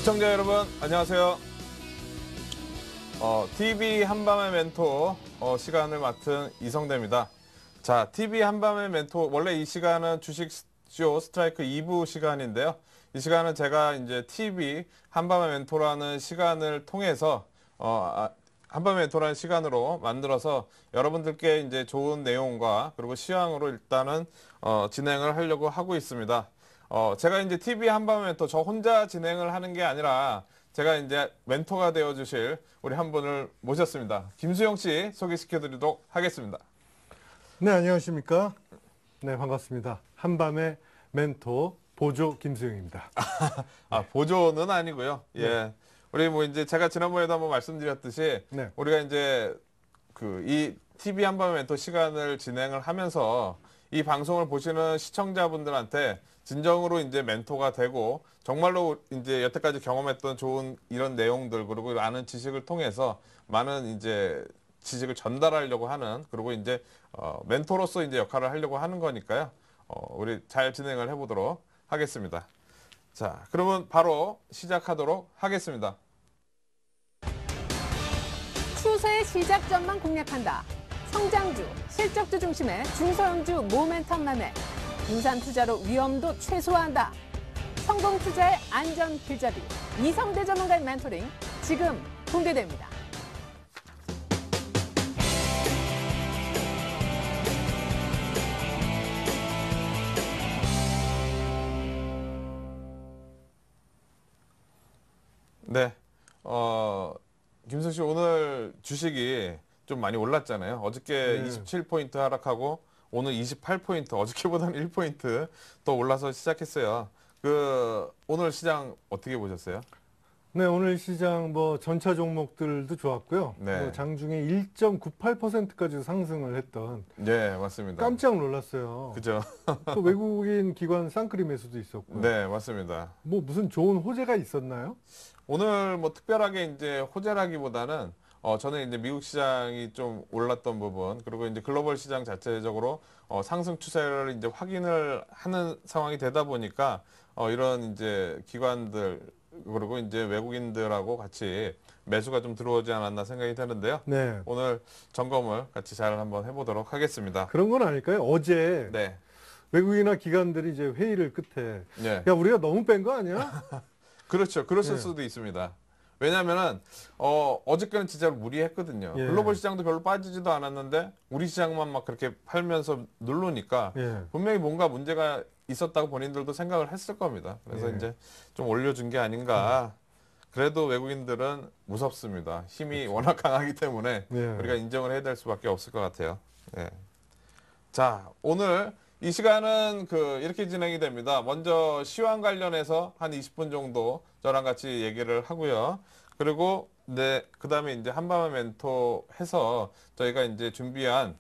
시청자 여러분 안녕하세요. TV 한밤의 멘토 시간을 맡은 이성대입니다. 자, TV 한밤의 멘토 원래 이 시간은 주식쇼 스트라이크 2부 시간인데요. 이 시간은 제가 이제 TV 한밤의 멘토라는 시간을 통해서 한밤의 멘토라는 시간으로 만들어서 여러분들께 이제 좋은 내용과 그리고 시황으로 일단은 진행을 하려고 하고 있습니다. 제가 이제 TV 한밤의 멘토 저 혼자 진행을 하는 게 아니라 제가 이제 멘토가 되어 주실 우리 한 분을 모셨습니다. 김수영 씨 소개시켜 드리도록 하겠습니다. 네, 안녕하십니까? 네, 반갑습니다. 한밤의 멘토 보조 김수영입니다. 보조는 아니고요. 네. 예. 우리 뭐 이제 제가 지난번에도 한번 말씀드렸듯이 네. 우리가 이제 이 TV 한밤의 멘토 시간을 진행을 하면서 이 방송을 보시는 시청자분들한테 진정으로 이제 멘토가 되고 정말로 이제 여태까지 경험했던 좋은 이런 내용들 그리고 아는 지식을 통해서 많은 이제 지식을 전달하려고 하는 그리고 이제 멘토로서 이제 역할을 하려고 하는 거니까요. 우리 잘 진행을 해보도록 하겠습니다. 자, 그러면 바로 시작하도록 하겠습니다. 추세의 시작점만 공략한다. 성장주, 실적주 중심의 중소형주 모멘텀 매매. 분산 투자로 위험도 최소화한다. 성공 투자의 안전 길잡이. 이성대 전문가의 멘토링 지금 공개됩니다. 네. 김수영 씨 오늘 주식이 좀 많이 올랐잖아요. 어저께 네. 27포인트 하락하고 오늘 28포인트, 어저께보다는 1포인트 더 올라서 시작했어요. 오늘 시장 어떻게 보셨어요? 네, 오늘 시장 전차 종목들도 좋았고요. 네. 장중에 1.98%까지 상승을 했던 네, 맞습니다. 깜짝 놀랐어요. 그죠? 또 외국인 기관 쌍끌이 매수도 있었고요. 네, 맞습니다. 무슨 좋은 호재가 있었나요? 오늘 특별하게 이제 호재라기보다는 저는 이제 미국 시장이 좀 올랐던 부분 그리고 이제 글로벌 시장 자체적으로 상승 추세를 이제 확인을 하는 상황이 되다 보니까 이런 이제 기관들 그리고 이제 외국인들하고 같이 매수가 좀 들어오지 않았나 생각이 되는데요. 네. 오늘 점검을 같이 잘 한번 해보도록 하겠습니다. 그런 건 아닐까요? 어제 네. 외국인이나 기관들이 이제 회의를 끝에 네. 야, 우리가 너무 뺀 거 아니야? 그렇죠. 그랬을 네. 수도 있습니다. 왜냐면은 어저께는 진짜로 무리했거든요. 예. 글로벌 시장도 별로 빠지지도 않았는데 우리 시장만 막 그렇게 팔면서 누르니까 예. 분명히 뭔가 문제가 있었다고 본인들도 생각을 했을 겁니다. 그래서 예. 이제 좀 올려준 게 아닌가. 그래도 외국인들은 무섭습니다. 힘이 그렇죠. 워낙 강하기 때문에 예. 우리가 인정을 해야 될 수밖에 없을 것 같아요. 예. 자, 오늘 이 시간은 이렇게 진행이 됩니다. 먼저 시황 관련해서 한 20분 정도 저랑 같이 얘기를 하고요. 그리고 그 다음에 이제 한밤의 멘토 해서 저희가 이제 준비한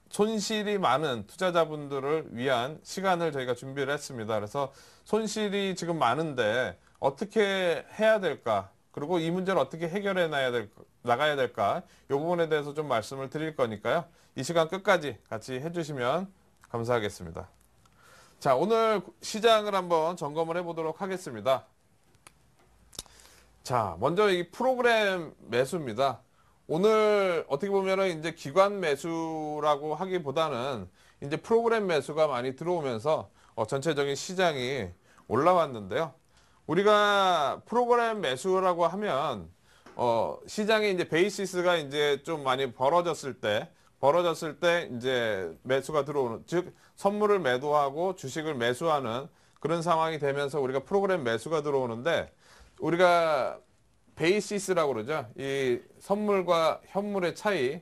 손실이 많은 투자자분들을 위한 시간을 저희가 준비를 했습니다. 그래서 손실이 지금 많은데 어떻게 해야 될까? 그리고 이 문제를 어떻게 해결해 나가야 될까? 이 부분에 대해서 좀 말씀을 드릴 거니까요. 이 시간 끝까지 같이 해주시면 감사하겠습니다. 자, 오늘 시장을 한번 점검을 해보도록 하겠습니다. 자, 먼저 이 프로그램 매수입니다. 오늘 어떻게 보면은 이제 기관 매수라고 하기보다는 이제 프로그램 매수가 많이 들어오면서 전체적인 시장이 올라왔는데요. 우리가 프로그램 매수라고 하면 시장에 이제 베이시스가 이제 좀 많이 벌어졌을 때 이제 매수가 들어오는, 즉 선물을 매도하고 주식을 매수하는 그런 상황이 되면서 우리가 프로그램 매수가 들어오는데 우리가 베이시스라고 그러죠. 이 선물과 현물의 차이,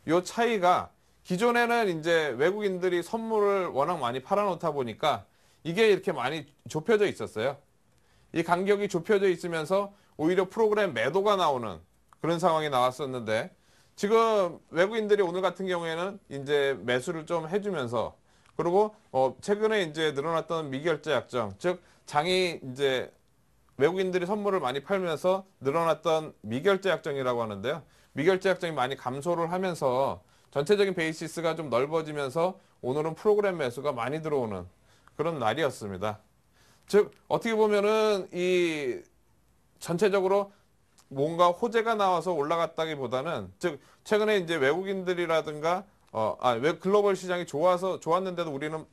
이 차이가 기존에는 이제 외국인들이 선물을 워낙 많이 팔아놓다 보니까 이게 이렇게 많이 좁혀져 있었어요. 이 간격이 좁혀져 있으면서 오히려 프로그램 매도가 나오는 그런 상황이 나왔었는데 지금 외국인들이 오늘 같은 경우에는 이제 매수를 좀 해주면서 그리고 최근에 이제 늘어났던 미결제 약정, 즉 장이 이제 외국인들이 선물을 많이 팔면서 늘어났던 미결제 약정이라고 하는데요. 미결제 약정이 많이 감소를 하면서 전체적인 베이시스가 좀 넓어지면서 오늘은 프로그램 매수가 많이 들어오는 그런 날이었습니다. 즉 어떻게 보면은 이 전체적으로 뭔가 호재가 나와서 올라갔다기보다는 즉 최근에 이제 외국인들이라든가 글로벌 시장이 좋았는데도 우리는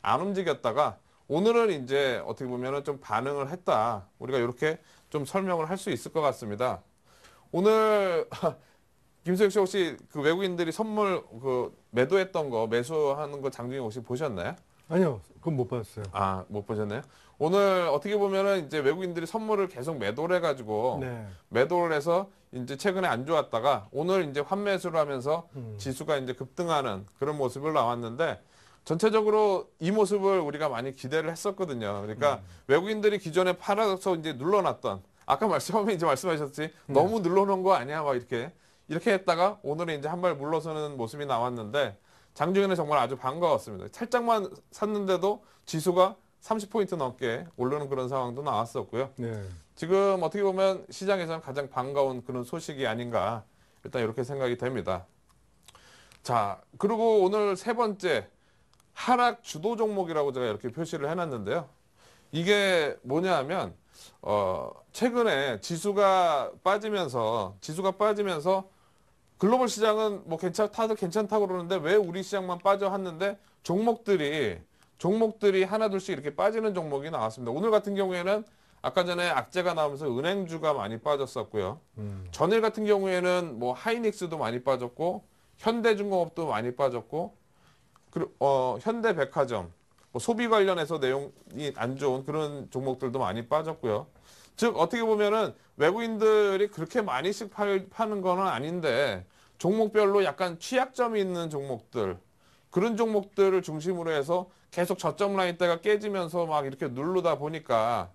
안 움직였다가 오늘은 이제 어떻게 보면은 좀 반응을 했다. 우리가 이렇게 좀 설명을 할 수 있을 것 같습니다. 오늘 김수혁 씨 혹시 그 외국인들이 선물 그 매도했던 거 매수하는 거 장중에 혹시 보셨나요? 아니요, 그건 못 봤어요. 아, 못 보셨나요? 오늘 어떻게 보면은 이제 외국인들이 선물을 계속 매도를 해가지고 네. 매도를 해서 이제 최근에 안 좋았다가 오늘 이제 환매수를 하면서 음. 지수가 이제 급등하는 그런 모습을 나왔는데 전체적으로 이 모습을 우리가 많이 기대를 했었거든요. 그러니까 외국인들이 기존에 팔아서 이제 눌러놨던 아까 처음에 이제 말씀하셨지 너무 눌러놓은 거 아니야? 막 이렇게 했다가 오늘은 이제 한 발 물러서는 모습이 나왔는데 장중에는 정말 아주 반가웠습니다. 살짝만 샀는데도 지수가 30포인트 넘게 오르는 그런 상황도 나왔었고요. 네. 지금 어떻게 보면 시장에서는 가장 반가운 그런 소식이 아닌가 일단 이렇게 생각이 됩니다. 자, 그리고 오늘 세 번째 하락 주도 종목이라고 제가 이렇게 표시를 해놨는데요. 이게 뭐냐 하면 최근에 지수가 빠지면서 글로벌 시장은 뭐 다들 괜찮다고 그러는데 왜 우리 시장만 빠져 했는데 종목들이 하나둘씩 이렇게 빠지는 종목이 나왔습니다. 오늘 같은 경우에는 아까 전에 악재가 나오면서 은행주가 많이 빠졌었고요. 전일 같은 경우에는 뭐 하이닉스도 많이 빠졌고 현대중공업도 많이 빠졌고 그리고 현대백화점 뭐 소비 관련해서 내용이 안 좋은 그런 종목들도 많이 빠졌고요. 즉 어떻게 보면은 외국인들이 그렇게 많이씩 파는 거는 아닌데 종목별로 약간 취약점이 있는 종목들 그런 종목들을 중심으로 해서 계속 저점 라인대가 깨지면서 막 이렇게 누르다 보니까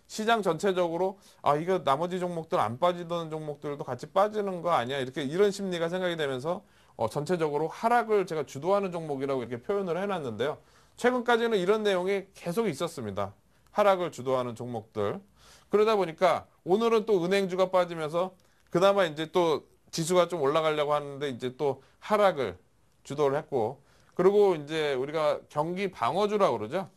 시장 전체적으로 이거 나머지 종목들 안 빠지던 종목들도 같이 빠지는 거 아니야 이런 심리가 생각이 되면서 전체적으로 하락을 제가 주도하는 종목이라고 이렇게 표현을 해놨는데요. 최근까지는 이런 내용이 계속 있었습니다. 하락을 주도하는 종목들. 그러다 보니까 오늘은 또 은행주가 빠지면서 그나마 이제 또 지수가 좀 올라가려고 하는데 이제 또 하락을 주도를 했고 그리고 이제 우리가 경기 방어주라고 그러죠.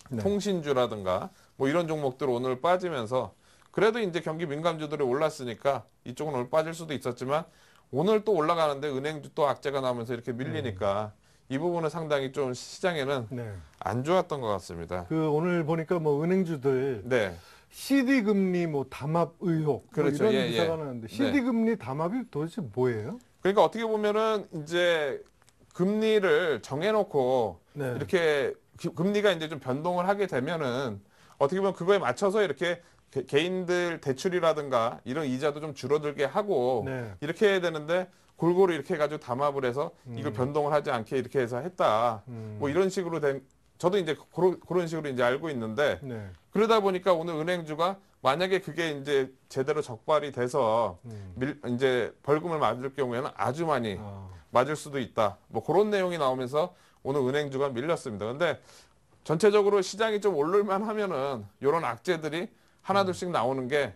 네. 통신주라든가 뭐 이런 종목들 오늘 빠지면서 그래도 이제 경기 민감주들이 올랐으니까 이쪽은 오늘 빠질 수도 있었지만 오늘 또 올라가는데 은행주 또 악재가 나오면서 이렇게 밀리니까 이 부분은 상당히 좀 시장에는 네. 안 좋았던 것 같습니다. 그 오늘 보니까 뭐 은행주들 네. CD 금리 뭐 담합 의혹 그렇죠. 뭐 이런 예, 기사가 예. 나는데 네. CD 금리 담합이 도대체 뭐예요? 그러니까 어떻게 보면은 이제 금리를 정해놓고 네. 이렇게 금리가 이제 좀 변동을 하게 되면은 어떻게 보면 그거에 맞춰서 이렇게 개인들 대출이라든가 이런 이자도 좀 줄어들게 하고 네. 이렇게 해야 되는데 골고루 이렇게 해가지고 담합을 해서 이걸 변동을 하지 않게 이렇게 해서 했다. 뭐 이런 식으로 저도 이제 그런 식으로 이제 알고 있는데 네. 그러다 보니까 오늘 은행주가 만약에 그게 이제 제대로 적발이 돼서 이제 벌금을 맞을 경우에는 아주 많이 맞을 수도 있다. 뭐 그런 내용이 나오면서 오늘 은행주가 밀렸습니다. 근데 전체적으로 시장이 좀 오를만 하면은 이런 악재들이 하나둘씩 나오는 게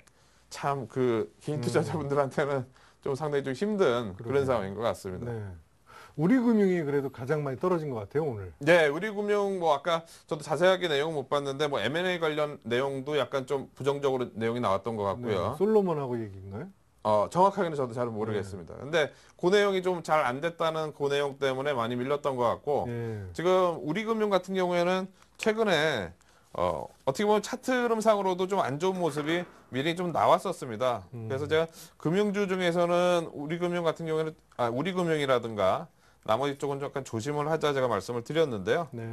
참 그 개인 투자자분들한테는 좀 상당히 좀 힘든 그런 상황인 것 같습니다. 네. 우리금융이 그래도 가장 많이 떨어진 것 같아요 오늘. 네, 우리금융 뭐 아까 저도 자세하게 내용 못 봤는데 뭐 M&A 관련 내용도 약간 좀 부정적으로 내용이 나왔던 것 같고요. 네. 솔로몬하고 얘기인가요? 정확하게는 저도 잘 모르겠습니다. 근데 그 내용이 좀 잘 안 됐다는 그 내용 때문에 많이 밀렸던 것 같고 네. 지금 우리금융 같은 경우에는 최근에 어떻게 보면 차트 흐름상으로도 좀 안 좋은 모습이 미리 좀 나왔었습니다. 그래서 제가 금융주 중에서는 우리금융 같은 경우에는 우리금융이라든가 나머지 쪽은 약간 조심을 하자 제가 말씀을 드렸는데요. 네.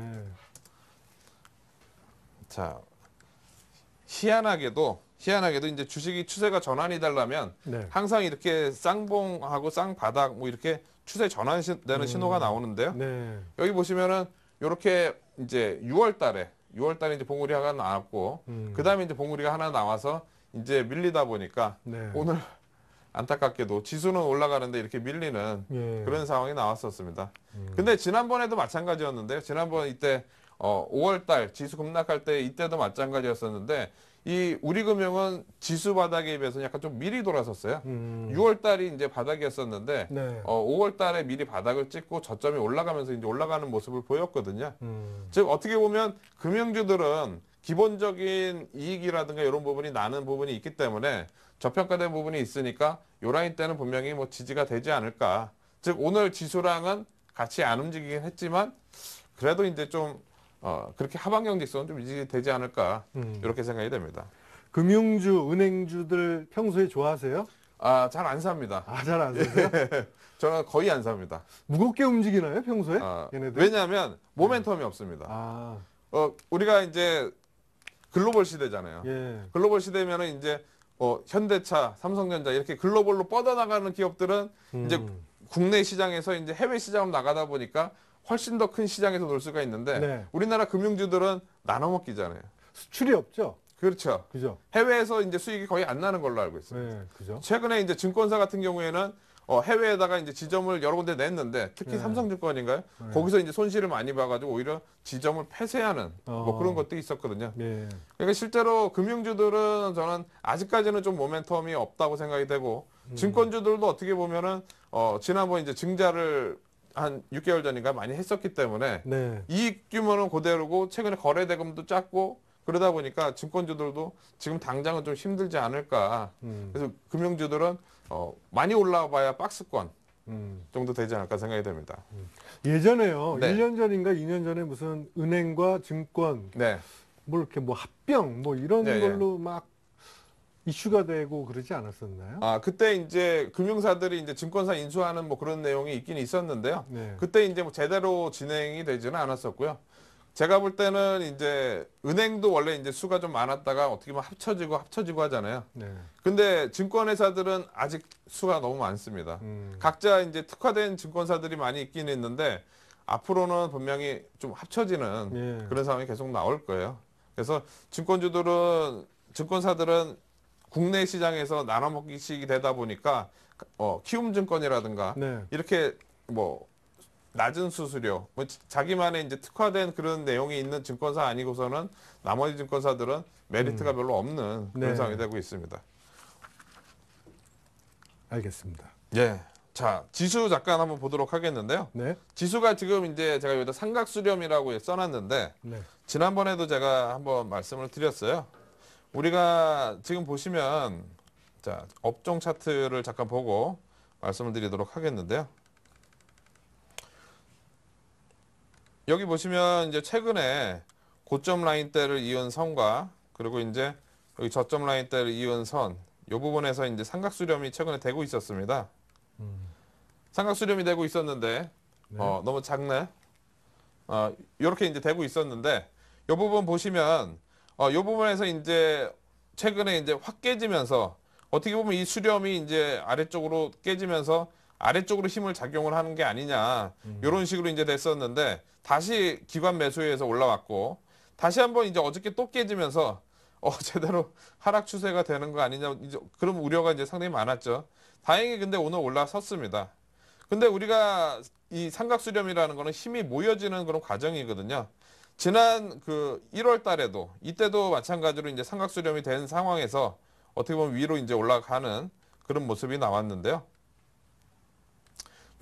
자, 희한하게도 이제 주식이 추세가 전환이 되려면 네. 항상 이렇게 쌍봉하고 쌍바닥 뭐 이렇게 추세 전환되는 신호가 나오는데요. 네. 여기 보시면은 이렇게 이제 6월 달에 이제 봉우리 하나 나왔고 그다음에 이제 봉우리가 하나 나와서 이제 밀리다 보니까 네. 오늘 안타깝게도 지수는 올라가는데 이렇게 밀리는 예. 그런 상황이 나왔었습니다. 근데 지난번에도 마찬가지였는데요. 지난번 이때 5월 달 지수 급락할 때 이때도 마찬가지였었는데 이 우리금융은 지수 바닥에 비해서 약간 좀 미리 돌아섰어요. 6월 달이 이제 바닥이었었는데 네. 5월 달에 미리 바닥을 찍고 저점이 올라가면서 이제 올라가는 모습을 보였거든요. 음. 즉 어떻게 보면 금융주들은 기본적인 이익이라든가 이런 부분이 나는 부분이 있기 때문에 저평가된 부분이 있으니까 요 라인 때는 분명히 뭐 지지가 되지 않을까. 즉 오늘 지수랑은 같이 안 움직이긴 했지만 그래도 이제 좀 그렇게 하방경 직선 좀 유지되지 않을까 이렇게 생각이 됩니다. 금융주, 은행주들 평소에 좋아하세요? 잘 안 삽니다. 잘 안 사세요? 저는 거의 안 삽니다. 무겁게 움직이나요, 평소에? 얘네들? 왜냐하면 모멘텀이 없습니다. 아, 우리가 이제 글로벌 시대잖아요. 예. 글로벌 시대면은 이제 현대차, 삼성전자 이렇게 글로벌로 뻗어나가는 기업들은 이제 국내 시장에서 이제 해외 시장으로 나가다 보니까 훨씬 더 큰 시장에서 놀 수가 있는데 네. 우리나라 금융주들은 나눠 먹기잖아요. 수출이 없죠? 그렇죠. 그죠? 해외에서 이제 수익이 거의 안 나는 걸로 알고 있어요. 네, 그죠? 최근에 이제 증권사 같은 경우에는 해외에다가 이제 지점을 여러 군데 냈는데 특히 네. 삼성증권인가요? 네. 거기서 이제 손실을 많이 봐가지고 오히려 지점을 폐쇄하는 뭐 그런 것도 있었거든요. 예. 그러니까 실제로 금융주들은 저는 아직까지는 좀 모멘텀이 없다고 생각이 되고 증권주들도 어떻게 보면은 지난번 이제 증자를 한 6개월 전인가 많이 했었기 때문에 네. 이익 규모는 그대로고 최근에 거래 대금도 작고 그러다 보니까 증권주들도 지금 당장은 좀 힘들지 않을까. 그래서 금융주들은 많이 올라와봐야 박스권 정도 되지 않을까 생각이 됩니다. 예전에요. 네. 1년 전인가 2년 전에 무슨 은행과 증권 네. 뭐 이렇게 뭐 합병 뭐 이런 네, 걸로 막 이슈가 되고 그러지 않았었나요? 그때 이제 금융사들이 이제 증권사 인수하는 뭐 그런 내용이 있긴 있었는데요. 네. 그때 이제 뭐 제대로 진행이 되지는 않았었고요. 제가 볼 때는 이제 은행도 원래 이제 수가 좀 많았다가 어떻게 보면 합쳐지고 하잖아요. 네. 근데 증권회사들은 아직 수가 너무 많습니다. 각자 이제 특화된 증권사들이 많이 있긴 있는데 앞으로는 분명히 좀 합쳐지는 예. 그런 상황이 계속 나올 거예요. 그래서 증권사들은 국내 시장에서 나눠먹기식이 되다 보니까 키움증권이라든가 네. 이렇게 뭐 낮은 수수료, 뭐 자기만의 이제 특화된 그런 내용이 있는 증권사 아니고서는 나머지 증권사들은 메리트가 별로 없는 그런 네. 상황이 되고 있습니다. 알겠습니다. 예. 자, 지수 잠깐 한번 보도록 하겠는데요. 네. 지수가 지금 이제 제가 여기다 삼각수렴이라고 써놨는데 네. 지난번에도 제가 한번 말씀을 드렸어요. 우리가 지금 보시면 자, 업종 차트를 잠깐 보고 말씀을 드리도록 하겠는데요. 여기 보시면 이제 최근에 고점 라인대를 이은 선과 그리고 이제 여기 저점 라인대를 이은 선, 이 부분에서 이제 삼각수렴이 최근에 되고 있었습니다. 삼각수렴이 되고 있었는데 네. 너무 작네. 이렇게 이제 되고 있었는데 이 부분 보시면 이 부분에서 이제 최근에 이제 확 깨지면서 어떻게 보면 이 수렴이 이제 아래쪽으로 깨지면서 아래쪽으로 힘을 작용을 하는 게 아니냐 이런 식으로 이제 됐었는데 다시 기관 매수에서 올라왔고 다시 한번 이제 어저께 또 깨지면서 제대로 하락 추세가 되는 거 아니냐 이제 그런 우려가 이제 상당히 많았죠. 다행히 근데 오늘 올라섰습니다. 근데 우리가 이 삼각수렴이라는 거는 힘이 모여지는 그런 과정이거든요. 지난 그 1월 달에도 이때도 마찬가지로 이제 삼각수렴이 된 상황에서 어떻게 보면 위로 이제 올라가는 그런 모습이 나왔는데요.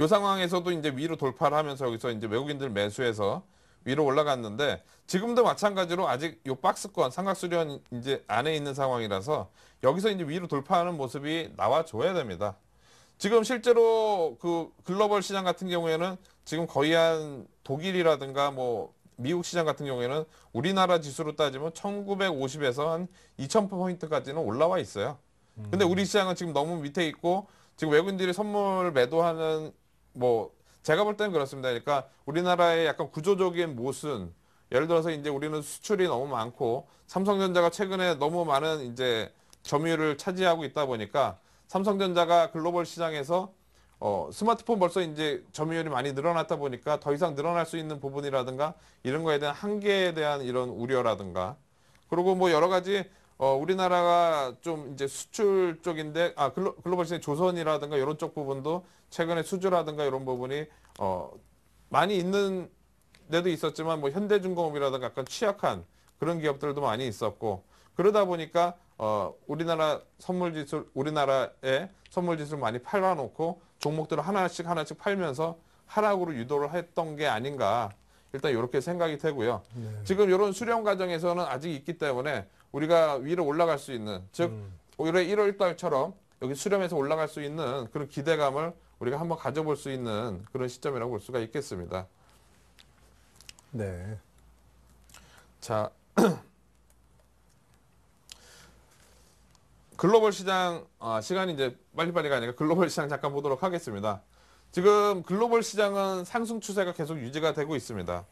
이 상황에서도 이제 위로 돌파를 하면서 여기서 이제 외국인들 매수해서 위로 올라갔는데 지금도 마찬가지로 아직 이 박스권 삼각수렴 이제 안에 있는 상황이라서 여기서 이제 위로 돌파하는 모습이 나와줘야 됩니다. 지금 실제로 그 글로벌 시장 같은 경우에는 지금 거의 한 독일이라든가 뭐 미국 시장 같은 경우에는 우리나라 지수로 따지면 1950에서 한 2000포인트까지는 올라와 있어요. 근데 우리 시장은 지금 너무 밑에 있고 지금 외국인들이 선물 매도하는 뭐 제가 볼 때는 그렇습니다. 그러니까 우리나라의 약간 구조적인 모순, 예를 들어서 이제 우리는 수출이 너무 많고 삼성전자가 최근에 너무 많은 이제 점유율을 차지하고 있다 보니까 삼성전자가 글로벌 시장에서 스마트폰 벌써 이제 점유율이 많이 늘어났다 보니까 더 이상 늘어날 수 있는 부분이라든가 이런 거에 대한 한계에 대한 이런 우려라든가 그리고 뭐 여러 가지 우리나라가 좀 이제 수출 쪽인데 글로벌 시장 조선이라든가 이런 쪽 부분도 최근에 수주라든가 이런 부분이 많이 있는 데도 있었지만 뭐 현대중공업이라든가 약간 취약한 그런 기업들도 많이 있었고 그러다 보니까 우리나라의 선물 지수를 많이 팔아놓고 종목들을 하나씩 팔면서 하락으로 유도를 했던 게 아닌가 일단 이렇게 생각이 되고요. 네. 지금 이런 수렴 과정에서는 아직 있기 때문에 우리가 위로 올라갈 수 있는 즉 올해 1월 달처럼 여기 수렴해서 올라갈 수 있는 그런 기대감을 우리가 한번 가져볼 수 있는 그런 시점이라고 볼 수가 있겠습니다. 네. 자, 글로벌 시장 시간이 이제 빨리빨리 가니까 글로벌 시장 잠깐 보도록 하겠습니다. 지금 글로벌 시장은 상승 추세가 계속 유지가 되고 있습니다.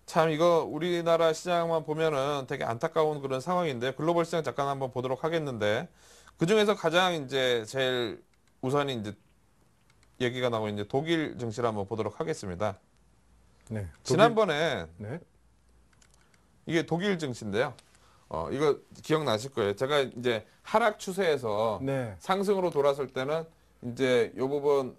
참 이거 우리나라 시장만 보면은 되게 안타까운 그런 상황인데 글로벌 시장 잠깐 한번 보도록 하겠는데 그 중에서 가장 이제 제일 우선이 이제 얘기가 나오고 이제 독일 증시를 한번 보도록 하겠습니다. 네. 지난번에 네. 이게 독일 증시인데요. 이거 기억나실 거예요. 제가 이제 하락 추세에서 네. 상승으로 돌았을 때는 이제 요 부분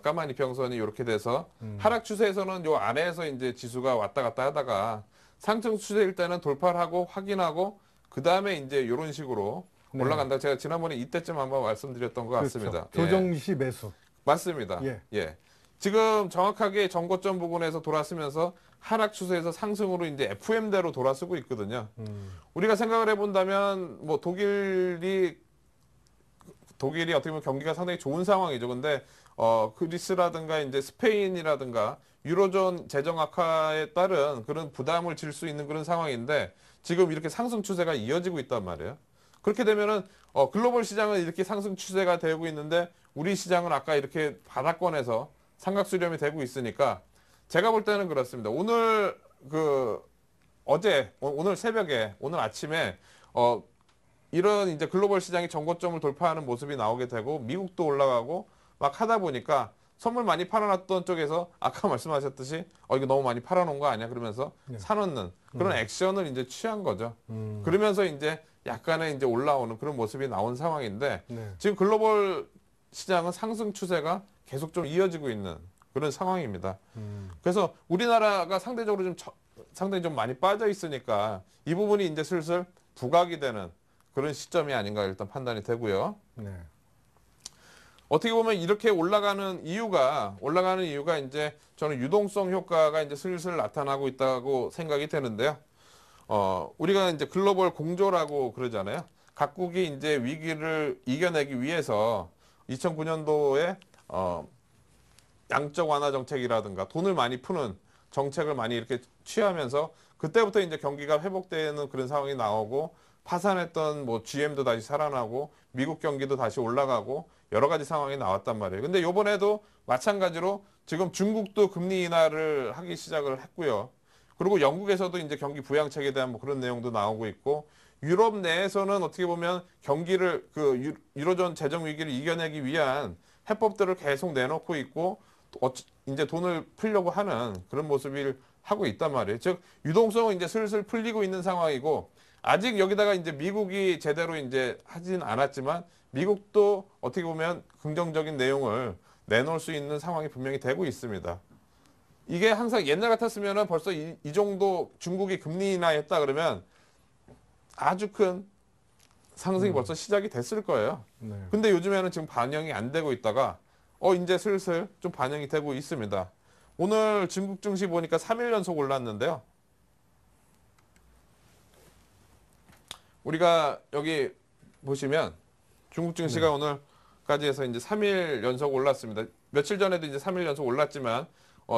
까마니 평선이 이렇게 돼서 하락 추세에서는 요 안에서 이제 지수가 왔다 갔다 하다가 상승 추세일 때는 돌파를 하고 확인하고 그 다음에 이제 이런 식으로 네. 올라간다. 제가 지난번에 이때쯤 한번 말씀드렸던 것 같습니다. 그렇죠. 예. 조정 시 매수. 맞습니다. 예. 예. 지금 정확하게 전고점 부근에서 돌아서면서 하락 추세에서 상승으로 이제 FM대로 돌아서고 있거든요. 우리가 생각을 해본다면 뭐 독일이 어떻게 보면 경기가 상당히 좋은 상황이죠. 근데 그리스라든가 이제 스페인이라든가 유로존 재정 악화에 따른 그런 부담을 질 수 있는 그런 상황인데 지금 이렇게 상승 추세가 이어지고 있단 말이에요. 그렇게 되면은 글로벌 시장은 이렇게 상승 추세가 되고 있는데 우리 시장은 아까 이렇게 바닥권에서 삼각 수렴이 되고 있으니까 제가 볼 때는 그렇습니다. 오늘 오늘 새벽에 오늘 아침에 이런 이제 글로벌 시장이 전고점을 돌파하는 모습이 나오게 되고 미국도 올라가고 막 하다 보니까 선물 많이 팔아놨던 쪽에서 아까 말씀하셨듯이 이거 너무 많이 팔아놓은 거 아니야 그러면서 네. 사놓는 그런 액션을 이제 취한 거죠. 그러면서 이제 약간의 이제 올라오는 그런 모습이 나온 상황인데 네. 지금 글로벌 시장은 상승 추세가 계속 좀 이어지고 있는 그런 상황입니다. 그래서 우리나라가 상대적으로 상당히 좀 많이 빠져 있으니까 이 부분이 이제 슬슬 부각이 되는 그런 시점이 아닌가 일단 판단이 되고요. 네. 어떻게 보면 이렇게 올라가는 이유가 이제 저는 유동성 효과가 이제 슬슬 나타나고 있다고 생각이 되는데요. 우리가 이제 글로벌 공조라고 그러잖아요. 각국이 이제 위기를 이겨내기 위해서 2009년도에 양적 완화 정책이라든가 돈을 많이 푸는 정책을 많이 이렇게 취하면서 그때부터 이제 경기가 회복되는 그런 상황이 나오고 파산했던 뭐 GM도 다시 살아나고 미국 경기도 다시 올라가고 여러 가지 상황이 나왔단 말이에요. 근데 이번에도 마찬가지로 지금 중국도 금리 인하를 하기 시작을 했고요. 그리고 영국에서도 이제 경기 부양책에 대한 뭐 그런 내용도 나오고 있고 유럽 내에서는 어떻게 보면 경기를 유로존 재정 위기를 이겨내기 위한 해법들을 계속 내놓고 있고 이제 돈을 풀려고 하는 그런 모습을 하고 있단 말이에요. 즉 유동성은 이제 슬슬 풀리고 있는 상황이고 아직 여기다가 이제 미국이 제대로 이제 하진 않았지만 미국도 어떻게 보면 긍정적인 내용을 내놓을 수 있는 상황이 분명히 되고 있습니다. 이게 항상 옛날 같았으면은 벌써 이 정도 중국이 금리 인하했다 그러면 아주 큰 상승이 벌써 시작이 됐을 거예요. 네. 근데 요즘에는 지금 반영이 안 되고 있다가 이제 슬슬 좀 반영이 되고 있습니다. 오늘 중국 증시 보니까 3일 연속 올랐는데요. 우리가 여기 보시면 중국 증시가 오늘까지 해서 이제 3일 연속 올랐습니다. 며칠 전에도 이제 3일 연속 올랐지만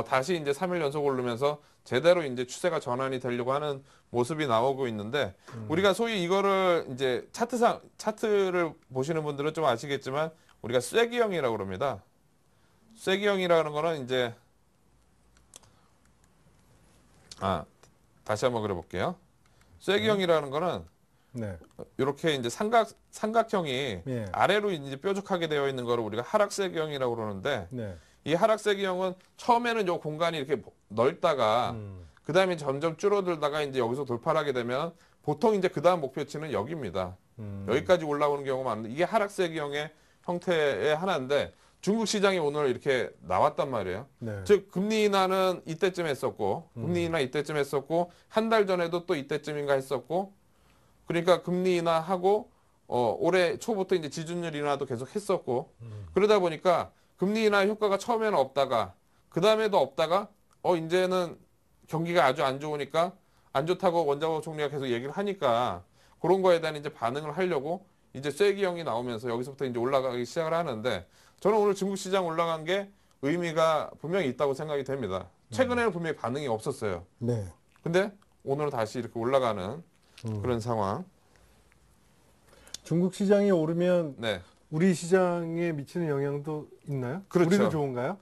다시 이제 3일 연속 오르면서 제대로 이제 추세가 전환이 되려고 하는 모습이 나오고 있는데 우리가 소위 이거를 이제 차트를 보시는 분들은 좀 아시겠지만 우리가 쐐기형이라고 그럽니다. 쐐기형이라는 거는 이제 다시 한번 그려볼게요. 쐐기형이라는 거는 네. 이렇게 이제 삼각형이 예. 아래로 이제 뾰족하게 되어 있는 거를 우리가 하락세기형이라고 그러는데 네. 이 하락세기형은 처음에는 요 공간이 이렇게 넓다가 그 다음에 점점 줄어들다가 이제 여기서 돌파를 하게 되면 보통 이제 그 다음 목표치는 여기입니다. 여기까지 올라오는 경우가 많은데 이게 하락세기형의 형태의 하나인데 중국 시장이 오늘 이렇게 나왔단 말이에요. 네. 즉 금리 인하는 이때쯤 했었고 금리 인하 이때쯤 했었고 한 달 전에도 또 이때쯤인가 했었고 그러니까 금리 인하하고 올해 초부터 이제 지준율 인하도 계속 했었고 그러다 보니까 금리 인하 효과가 처음에는 없다가 그 다음에도 없다가 이제는 경기가 아주 안 좋으니까 안 좋다고 원자보 총리가 계속 얘기를 하니까 그런 거에 대한 이제 반응을 하려고 이제 쐐기형이 나오면서 여기서부터 이제 올라가기 시작을 하는데 저는 오늘 중국 시장 올라간 게 의미가 분명히 있다고 생각이 됩니다. 최근에는 분명히 반응이 없었어요. 네. 근데 오늘은 다시 이렇게 올라가는 그런 상황. 중국 시장이 오르면 네. 우리 시장에 미치는 영향도 있나요? 그렇죠. 우리는 좋은가요?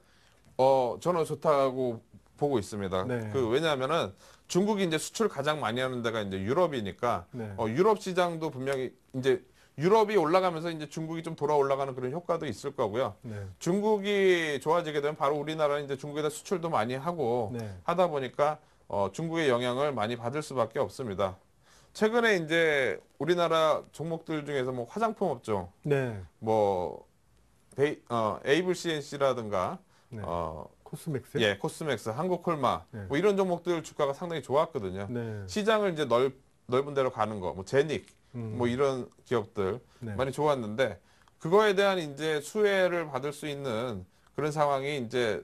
저는 좋다고 보고 있습니다. 네. 왜냐하면은 중국이 이제 수출 가장 많이 하는 데가 이제 유럽이니까 네. 유럽 시장도 분명히 이제 유럽이 올라가면서 이제 중국이 좀 돌아 올라가는 그런 효과도 있을 거고요. 네. 중국이 좋아지게 되면 바로 우리나라는 이제 중국에다 수출도 많이 하고 네. 하다 보니까 중국의 영향을 많이 받을 수밖에 없습니다. 최근에 이제 우리나라 종목들 중에서 뭐 화장품 업종, 네. 뭐 에이블 CNC라든가 네. 코스맥스? 예, 코스맥스, 한국콜마 네. 뭐 이런 종목들 주가가 상당히 좋았거든요. 네. 시장을 이제 넓은 데로 가는 거, 뭐 제닉, 뭐 이런 기업들 네. 많이 좋았는데 그거에 대한 이제 수혜를 받을 수 있는 그런 상황이 이제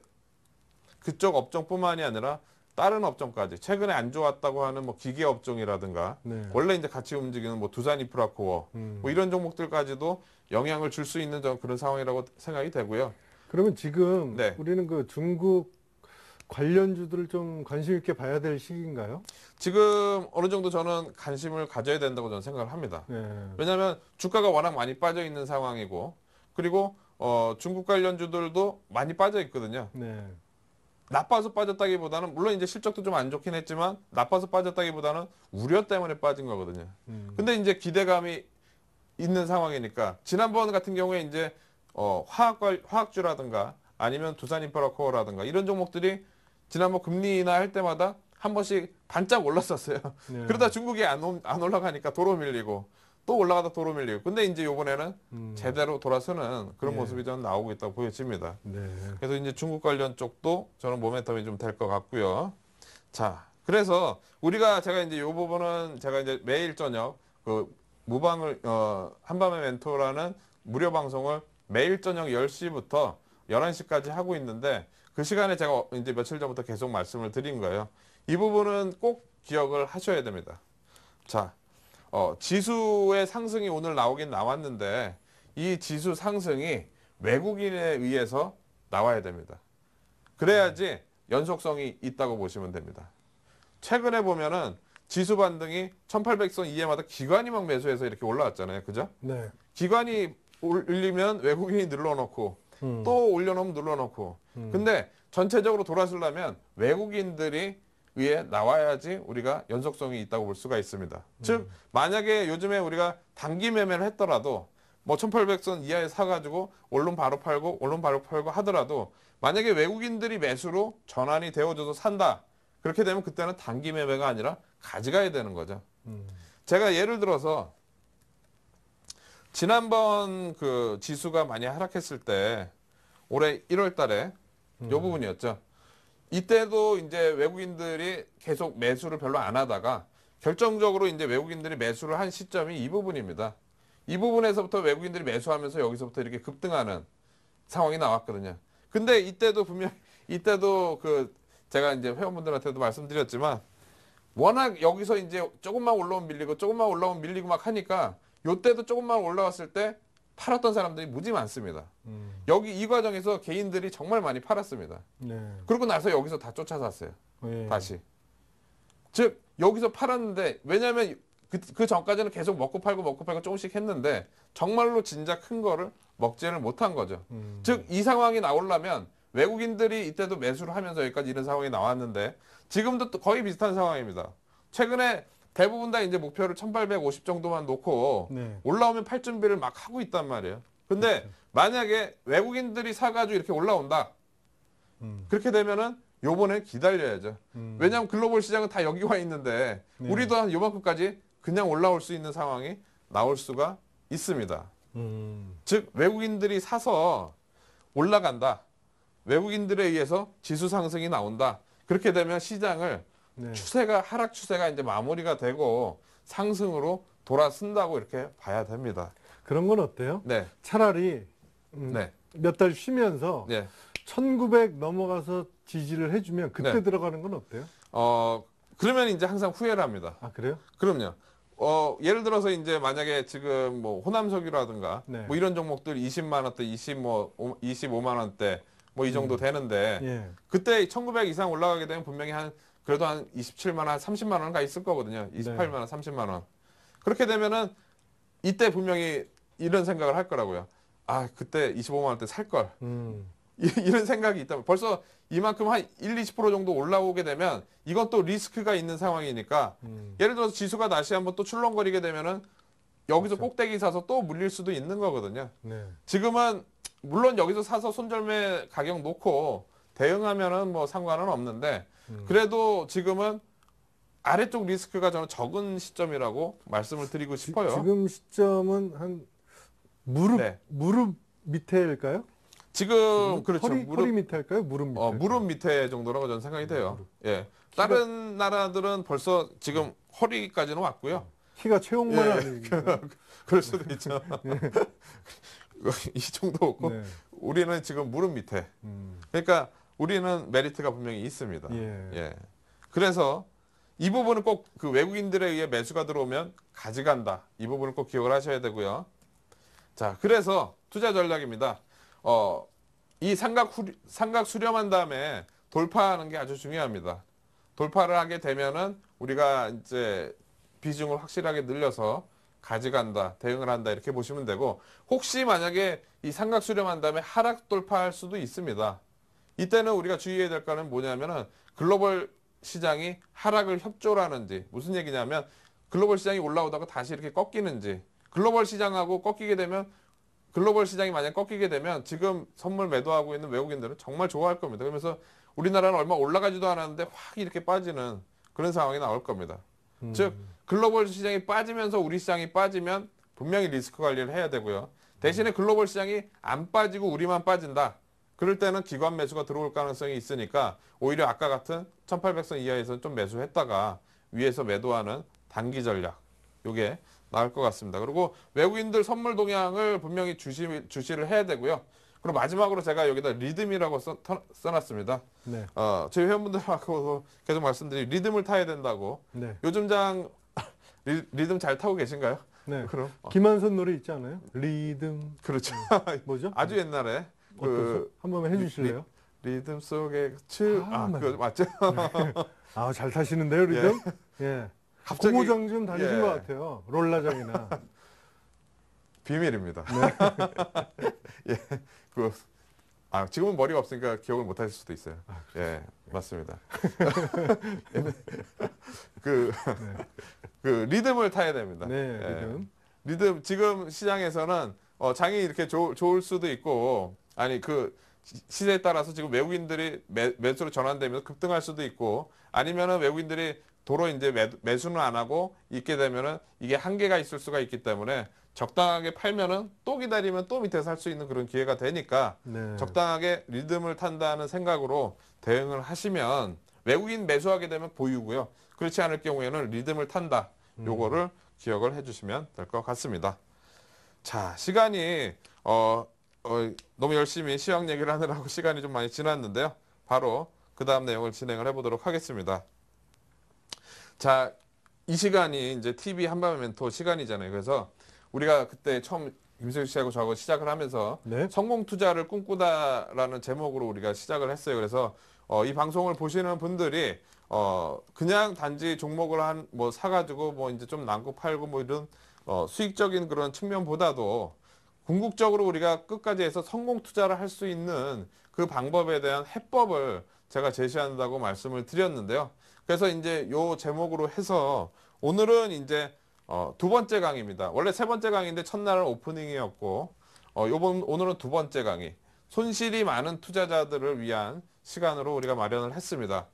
그쪽 업종뿐만이 아니라 다른 업종까지 최근에 안 좋았다고 하는 뭐 기계 업종이라든가 네. 원래 이제 같이 움직이는 뭐 두산 인프라코어 뭐 이런 종목들까지도 영향을 줄 수 있는 그런 상황이라고 생각이 되고요. 그러면 지금 네. 우리는 그 중국 관련주들을 좀 관심 있게 봐야 될 시기인가요? 지금 어느 정도 저는 관심을 가져야 된다고 저는 생각을 합니다. 네. 왜냐하면 주가가 워낙 많이 빠져 있는 상황이고 그리고 중국 관련주들도 많이 빠져 있거든요. 네. 나빠서 빠졌다기보다는 물론 이제 실적도 좀 안 좋긴 했지만 나빠서 빠졌다기보다는 우려 때문에 빠진 거거든요. 근데 이제 기대감이 있는 상황이니까 지난번 같은 경우에 이제 화학주라든가 아니면 두산 인프라코어라든가 이런 종목들이 지난번 금리 인하 할 때마다 한 번씩 반짝 올랐었어요. 네. 그러다 중국이 안 올라가니까 도로 밀리고 또 올라가다 도로 밀리고 근데 이제 요번에는 제대로 돌아서는 그런 예. 모습이 저는 나오고 있다고 보여집니다. 네. 그래서 이제 중국 관련 쪽도 저는 모멘텀이 좀 될 것 같고요. 자, 그래서 제가 이제 요 부분은 제가 이제 매일 저녁 그 무방을 한밤의 멘토라는 무료 방송을 매일 저녁 10시부터 11시까지 하고 있는데 그 시간에 제가 이제 며칠 전부터 계속 말씀을 드린 거예요. 이 부분은 꼭 기억을 하셔야 됩니다. 자, 지수의 상승이 오늘 나오긴 나왔는데 이 지수 상승이 외국인에 의해서 나와야 됩니다. 그래야지 연속성이 있다고 보시면 됩니다. 최근에 보면은 지수 반등이 1800선 이하마다 기관이 막 매수해서 이렇게 올라왔잖아요. 그죠? 네. 기관이 올리면 외국인이 늘러놓고 또 올려놓으면 늘러놓고 근데 전체적으로 돌아서려면 외국인들이 위에 나와야지 우리가 연속성이 있다고 볼 수가 있습니다. 즉 만약에 요즘에 우리가 단기 매매를 했더라도 뭐 1800선 이하에 사가지고 언론 바로 팔고 하더라도 만약에 외국인들이 매수로 전환이 되어줘서 산다. 그렇게 되면 그때는 단기 매매가 아니라 가져가야 되는 거죠. 제가 예를 들어서 지난번 그 지수가 많이 하락했을 때 올해 1월 달에 요 부분이었죠. 이때도 이제 외국인들이 계속 매수를 별로 안 하다가 결정적으로 이제 외국인들이 매수를 한 시점이 이 부분입니다. 이 부분에서부터 외국인들이 매수하면서 여기서부터 이렇게 급등하는 상황이 나왔거든요. 근데 이때도 그 제가 이제 회원분들한테도 말씀드렸지만 워낙 여기서 이제 조금만 올라오면 밀리고 막 하니까 요때도 조금만 올라왔을 때 팔았던 사람들이 무지 많습니다. 여기 이 과정에서 개인들이 정말 많이 팔았습니다. 네. 그러고 나서 여기서 다 쫓아샀어요. 예. 다시. 즉 여기서 팔았는데 왜냐하면 그 전까지는 계속 먹고 팔고 조금씩 했는데 정말로 진짜 큰 거를 먹지를 못한 거죠. 즉 이 상황이 나오려면 외국인들이 이때도 매수를 하면서 여기까지 이런 상황이 나왔는데 지금도 또 거의 비슷한 상황입니다. 최근에 대부분 다 이제 목표를 1850 정도만 놓고 네. 올라오면 팔 준비를 막 하고 있단 말이에요. 근데 만약에 외국인들이 사가지고 이렇게 올라온다. 그렇게 되면은 요번에 기다려야죠. 왜냐하면 글로벌 시장은 다 여기 와 있는데 네. 우리도 한 요만큼까지 그냥 올라올 수 있는 상황이 나올 수가 있습니다. 즉 외국인들이 사서 올라간다. 외국인들에 의해서 지수 상승이 나온다. 그렇게 되면 시장을 네. 하락 추세가 이제 마무리가 되고 상승으로 돌아선다고 이렇게 봐야 됩니다. 그런 건 어때요? 네, 차라리 네, 몇 달 쉬면서 네. 1900 넘어가서 지지를 해주면 그때 네. 들어가는 건 어때요? 그러면 이제 항상 후회를 합니다. 아, 그래요? 그럼요. 예를 들어서 이제 만약에 지금 뭐 호남석유라든가 네. 뭐 이런 종목들 20만 원대, 25만 원대 뭐 이 정도 되는데 예. 그때 1900 이상 올라가게 되면 분명히 그래도 한 27만 원, 30만 원 가 있을 거거든요. 28만 원, 30만 원. 그렇게 되면은 이때 분명히 이런 생각을 할 거라고요. 아, 그때 25만 원대 살 걸. 이런 생각이 있다면 벌써 이만큼 한 20% 정도 올라오게 되면 이건 또 리스크가 있는 상황이니까 예를 들어서 지수가 다시 한번 또 출렁거리게 되면은 여기서 그렇죠. 꼭대기 사서 또 물릴 수도 있는 거거든요. 네. 지금은 물론 여기서 사서 손절매 가격 놓고 대응하면은 뭐 상관은 없는데 그래도 지금은 아래쪽 리스크가 저는 적은 시점이라고 말씀을 드리고 싶어요. 지금 시점은 한 네. 무릎 밑에일까요? 지금 그렇죠. 허리 밑에 할까요? 무릎 밑에. 무릎 밑에 정도라고 저는 생각이 돼요. 무릎. 예. 다른 나라들은 벌써 지금 허리까지는 왔고요. 키가 최홍만 예. 아니니까. 그럴 수도 있죠. 이 정도 없고 네. 우리는 지금 무릎 밑에. 그러니까 우리는 메리트가 분명히 있습니다. 예. 예. 그래서 이 부분은 꼭 그 외국인들에 의해 매수가 들어오면 가져간다. 이 부분을 꼭 기억을 하셔야 되고요. 자, 그래서 투자 전략입니다. 이 삼각 수렴한 다음에 돌파하는 게 아주 중요합니다. 돌파를 하게 되면은 우리가 이제 비중을 확실하게 늘려서 가져간다, 대응을 한다 이렇게 보시면 되고 혹시 만약에 이 삼각 수렴한 다음에 하락 돌파할 수도 있습니다. 이때는 우리가 주의해야 될 거는 뭐냐면은 글로벌 시장이 하락을 협조라는지 무슨 얘기냐면 글로벌 시장이 올라오다가 다시 이렇게 꺾이는지 글로벌 시장하고 꺾이게 되면 글로벌 시장이 만약 꺾이게 되면 지금 선물 매도하고 있는 외국인들은 정말 좋아할 겁니다. 그러면서 우리나라는 얼마 올라가지도 않았는데 확 이렇게 빠지는 그런 상황이 나올 겁니다. 즉 글로벌 시장이 빠지면서 우리 시장이 빠지면 분명히 리스크 관리를 해야 되고요. 대신에 글로벌 시장이 안 빠지고 우리만 빠진다. 그럴 때는 기관 매수가 들어올 가능성이 있으니까 오히려 아까 같은 1800선 이하에서는 좀 매수했다가 위에서 매도하는 단기 전략. 요게 나을 것 같습니다. 그리고 외국인들 선물 동향을 분명히 주시를 해야 되고요. 그리고 마지막으로 제가 여기다 리듬이라고 써놨습니다. 네. 저희 회원분들하고 계속 말씀드린 리듬을 타야 된다고. 네. 요즘 장 리듬 잘 타고 계신가요? 네. 그럼 김한선 노래 있지 않아요? 리듬. 그렇죠. 뭐죠? 아주 옛날에 어떠세요? 한번 해주실래요? 리듬 속에 그거 맞죠? 아, 잘 타시는데요, 리듬? 예. 갑자기 고무장 좀 다니신 예. 것 같아요. 롤라장이나. 비밀입니다. 예, 지금은 머리가 없으니까 기억을 못 하실 수도 있어요. 예, 맞습니다. 그 리듬을 타야 됩니다. 네, 예. 리듬. 리듬 지금 시장에서는 장이 이렇게 좋을 수도 있고 아니 그 시세에 따라서 지금 외국인들이 매수로 전환되면서 급등할 수도 있고 아니면은 외국인들이 도로 이제 매수는 안 하고 있게 되면은 이게 한계가 있을 수가 있기 때문에 적당하게 팔면은 또 기다리면 또 밑에 살 수 있는 그런 기회가 되니까 네. 적당하게 리듬을 탄다는 생각으로 대응을 하시면 외국인 매수하게 되면 보유고요. 그렇지 않을 경우에는 리듬을 탄다. 요거를 기억을 해주시면 될 것 같습니다. 자, 시간이 너무 열심히 시황 얘기를 하느라고 시간이 좀 많이 지났는데요. 바로 그 다음 내용을 진행을 해보도록 하겠습니다. 자, 이 시간이 이제 TV 한밤의 멘토 시간이잖아요. 그래서 우리가 그때 처음 김수혁 씨하고 저하고 시작을 하면서 네. 성공 투자를 꿈꾸다라는 제목으로 우리가 시작을 했어요. 그래서 이 방송을 보시는 분들이 그냥 단지 종목을 뭐 사가지고 뭐 이제 좀 남고 팔고 뭐 이런 수익적인 그런 측면보다도 궁극적으로 우리가 끝까지 해서 성공 투자를 할 수 있는 그 방법에 대한 해법을 제가 제시한다고 말씀을 드렸는데요. 그래서 이제 요 제목으로 해서 오늘은 이제 두 번째 강의입니다. 원래 세 번째 강의인데 첫날은 오프닝이었고 오늘은 두 번째 강의. 손실이 많은 투자자들을 위한 시간으로 우리가 마련을 했습니다.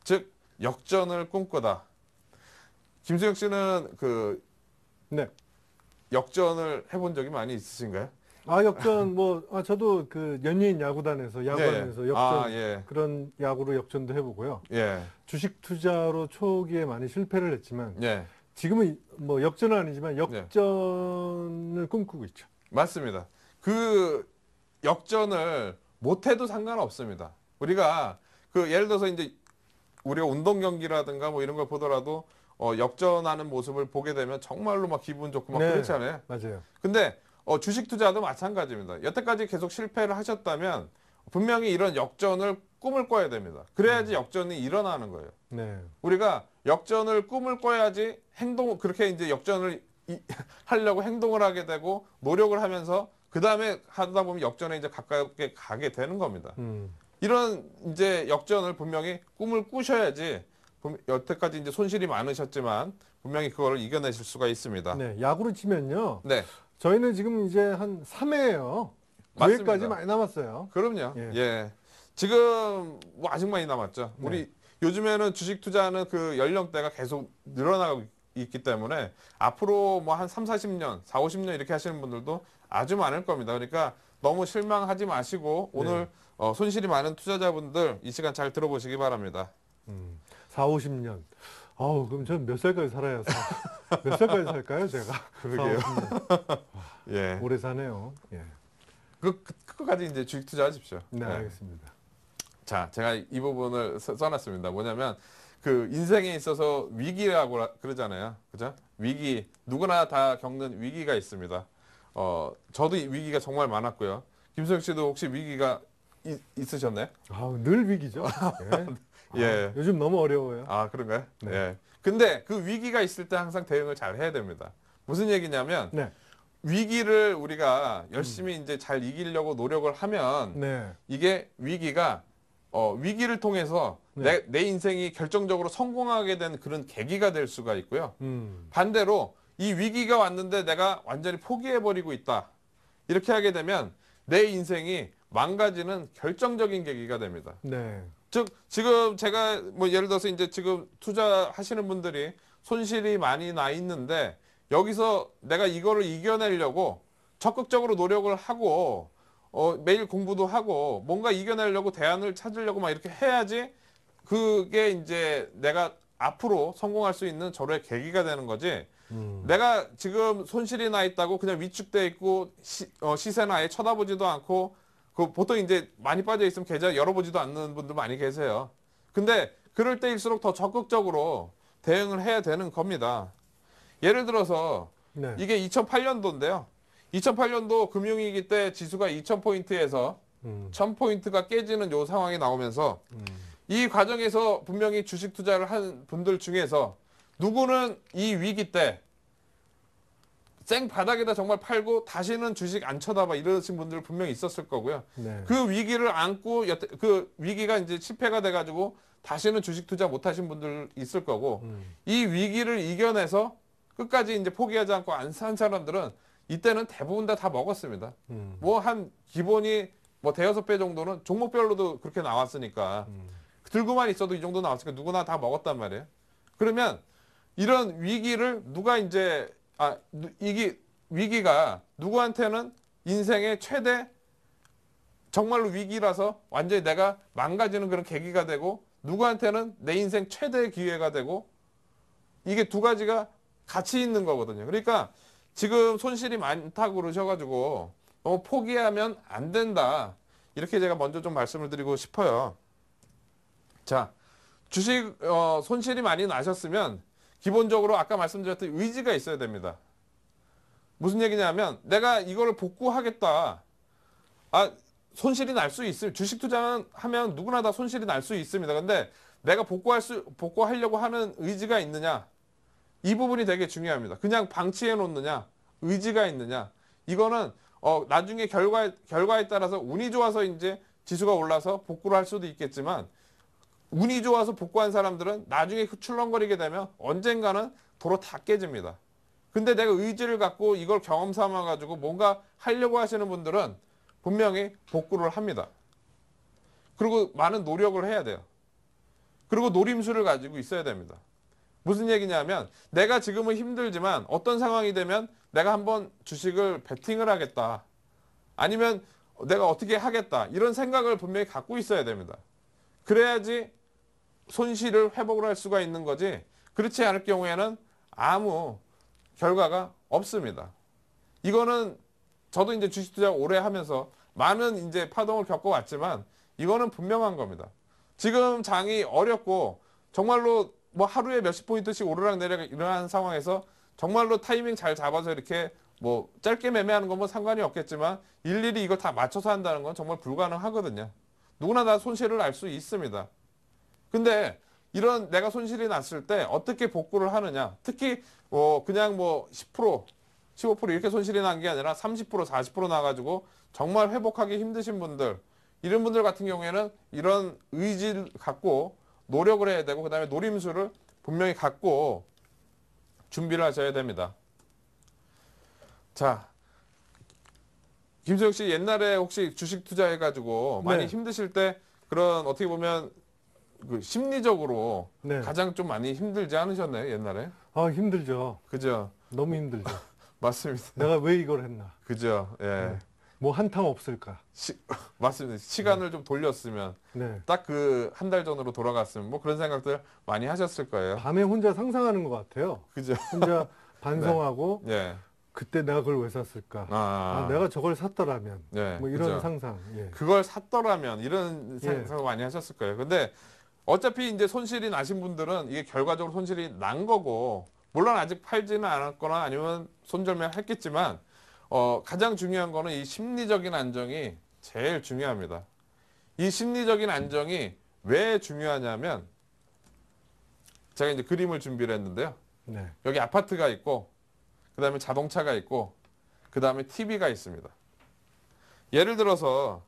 즉 역전을 꿈꾸다. 김수혁 씨는 네. 역전을 해본 적이 많이 있으신가요? 역전 저도 그 연예인 야구단에서 야구하면서 역전 아, 예. 그런 야구로 역전도 해보고요. 예. 주식 투자로 초기에 많이 실패를 했지만 예. 지금은 뭐 역전은 아니지만 네. 역전을 꿈꾸고 있죠. 맞습니다. 그 역전을 못해도 상관없습니다. 우리가 그 예를 들어서 이제 우리가 운동 경기라든가 뭐 이런 걸 보더라도 역전하는 모습을 보게 되면 정말로 막 기분 좋고 막 네. 그렇잖아요. 맞아요. 근데 주식 투자도 마찬가지입니다. 여태까지 계속 실패를 하셨다면 분명히 이런 역전을 꿈을 꿔야 됩니다. 그래야지 역전이 일어나는 거예요. 네. 우리가 역전을 꿈을 꿔야지 그렇게 이제 역전을 하려고 행동을 하게 되고 노력을 하면서 그 다음에 하다 보면 역전에 이제 가깝게 가게 되는 겁니다. 이런 이제 역전을 분명히 꿈을 꾸셔야지 여태까지 이제 손실이 많으셨지만 분명히 그거를 이겨내실 수가 있습니다. 네. 야구로 치면요. 네. 저희는 지금 이제 한 3회예요. 맞습니다. 9회까지 많이 남았어요. 그럼요. 예. 예. 지금 뭐 아직 많이 남았죠. 네. 우리 요즘에는 주식 투자하는 그 연령대가 계속 늘어나고 있기 때문에 앞으로 뭐 한 3, 40년, 4, 50년 이렇게 하시는 분들도 아주 많을 겁니다. 그러니까 너무 실망하지 마시고 오늘 손실이 많은 투자자분들 이 시간 잘 들어보시기 바랍니다. 4, 50년. 그럼 전 몇 살까지 살아야 몇 살까지 살까요, 제가? 그러게요. 4, 50년. 예. 오래 사네요. 예. 그거까지 이제 주식 투자하십시오. 네, 예. 알겠습니다. 자, 제가 이 부분을 써놨습니다. 뭐냐면 그 인생에 있어서 위기라고 그러잖아요. 그죠? 위기, 누구나 다 겪는 위기가 있습니다. 저도 이 위기가 정말 많았고요. 김수혁 씨도 혹시 위기가 있으셨나요? 늘 위기죠. 예. 예. 요즘 너무 어려워요. 아, 그런가요? 네. 예. 근데 그 위기가 있을 때 항상 대응을 잘 해야 됩니다. 무슨 얘기냐면 네. 위기를 우리가 열심히 이제 잘 이기려고 노력을 하면 네. 이게 위기가 위기를 통해서 네. 내 인생이 결정적으로 성공하게 된 그런 계기가 될 수가 있고요. 음. 반대로 이 위기가 왔는데 내가 완전히 포기해버리고 있다. 이렇게 하게 되면 내 인생이 망가지는 결정적인 계기가 됩니다. 네. 즉 지금 제가 뭐 예를 들어서 이제 지금 투자하시는 분들이 손실이 많이 나 있는데 여기서 내가 이거를 이겨내려고 적극적으로 노력을 하고 매일 공부도 하고 뭔가 이겨내려고 대안을 찾으려고 막 이렇게 해야지 그게 이제 내가 앞으로 성공할 수 있는 저로의 계기가 되는 거지. 내가 지금 손실이 나 있다고 그냥 위축돼 있고 시세는 아예 쳐다보지도 않고 그 보통 이제 많이 빠져 있으면 계좌 열어보지도 않는 분들 많이 계세요. 근데 그럴 때일수록 더 적극적으로 대응을 해야 되는 겁니다. 예를 들어서 네. 이게 2008년도인데요. 2008년도 금융위기 때 지수가 2000포인트에서 1000포인트가 깨지는 요 상황이 나오면서 이 과정에서 분명히 주식 투자를 한 분들 중에서 누구는 이 위기 때 생바닥에다 정말 팔고 다시는 주식 안 쳐다봐 이러신 분들 분명히 있었을 거고요. 네. 그 위기를 안고 그 위기가 이제 실패가 돼가지고 다시는 주식 투자 못 하신 분들 있을 거고 이 위기를 이겨내서 끝까지 이제 포기하지 않고 안 산 사람들은 이때는 대부분 다 먹었습니다. 뭐 한 기본이 뭐 대여섯 배 정도는 종목별로도 그렇게 나왔으니까 들고만 있어도 이 정도 나왔으니까 누구나 다 먹었단 말이에요. 그러면 이런 위기를 누가 이제 이게 위기가 누구한테는 인생의 최대 정말로 위기라서 완전히 내가 망가지는 그런 계기가 되고 누구한테는 내 인생 최대의 기회가 되고 이게 두 가지가 같이 있는 거거든요. 그러니까 지금 손실이 많다고 그러셔가지고 너무 포기하면 안 된다. 이렇게 제가 먼저 좀 말씀을 드리고 싶어요. 자, 주식 손실이 많이 나셨으면 기본적으로 아까 말씀드렸던 의지가 있어야 됩니다. 무슨 얘기냐면 내가 이거를 복구하겠다. 손실이 날 수 있어요. 주식 투자하면 누구나 다 손실이 날 수 있습니다. 근데 내가 복구하려고 하는 의지가 있느냐? 이 부분이 되게 중요합니다. 그냥 방치해 놓느냐? 의지가 있느냐? 이거는 나중에 결과에 따라서 운이 좋아서 이제 지수가 올라서 복구를 할 수도 있겠지만 운이 좋아서 복구한 사람들은 나중에 출렁거리게 되면 언젠가는 도로 다 깨집니다. 근데 내가 의지를 갖고 이걸 경험 삼아 가지고 뭔가 하려고 하시는 분들은 분명히 복구를 합니다. 그리고 많은 노력을 해야 돼요. 그리고 노림수를 가지고 있어야 됩니다. 무슨 얘기냐면 내가 지금은 힘들지만 어떤 상황이 되면 내가 한번 주식을 베팅을 하겠다. 아니면 내가 어떻게 하겠다 이런 생각을 분명히 갖고 있어야 됩니다. 그래야지 손실을 회복을 할 수가 있는 거지 그렇지 않을 경우에는 아무 결과가 없습니다. 이거는 저도 이제 주식 투자 오래 하면서 많은 이제 파동을 겪어왔지만 이거는 분명한 겁니다. 지금 장이 어렵고 정말로 뭐 하루에 몇십 포인트씩 오르락내리락 일어나는 상황에서 정말로 타이밍 잘 잡아서 이렇게 뭐 짧게 매매하는 건 뭐 상관이 없겠지만 일일이 이걸 다 맞춰서 한다는 건 정말 불가능하거든요. 누구나 다 손실을 알 수 있습니다. 근데 이런 내가 손실이 났을 때 어떻게 복구를 하느냐. 특히 그냥 뭐 10%, 15% 이렇게 손실이 난 게 아니라 30%, 40% 나가지고 정말 회복하기 힘드신 분들, 이런 분들 같은 경우에는 이런 의지를 갖고 노력을 해야 되고 그다음에 노림수를 분명히 갖고 준비를 하셔야 됩니다. 자, 김수영 씨 옛날에 혹시 주식 투자해가지고 많이 네. 힘드실 때 그런 어떻게 보면 그 심리적으로 네. 가장 좀 많이 힘들지 않으셨나요 옛날에? 아, 힘들죠. 그죠? 너무 힘들죠. 맞습니다. 내가 왜 이걸 했나? 그죠? 예. 네. 뭐 한탕 없을까? 맞습니다. 시간을 좀 돌렸으면 네. 딱 그 한 달 전으로 돌아갔으면 뭐 그런 생각들 많이 하셨을 거예요. 밤에 혼자 상상하는 것 같아요. 그죠? 혼자 반성하고 예. 그때 내가 그걸 왜 샀을까? 아, 내가 저걸 샀더라면 네, 뭐 이런 그죠. 상상. 예. 그걸 샀더라면 이런 예. 생각을 많이 하셨을 거예요. 근데 어차피 이제 손실이 나신 분들은 이게 결과적으로 손실이 난 거고 물론 아직 팔지는 않았거나 아니면 손절매를 했겠지만 가장 중요한 거는 이 심리적인 안정이 제일 중요합니다. 이 심리적인 안정이 왜 중요하냐면 제가 이제 그림을 준비를 했는데요. 네. 여기 아파트가 있고 그 다음에 자동차가 있고 그 다음에 TV가 있습니다. 예를 들어서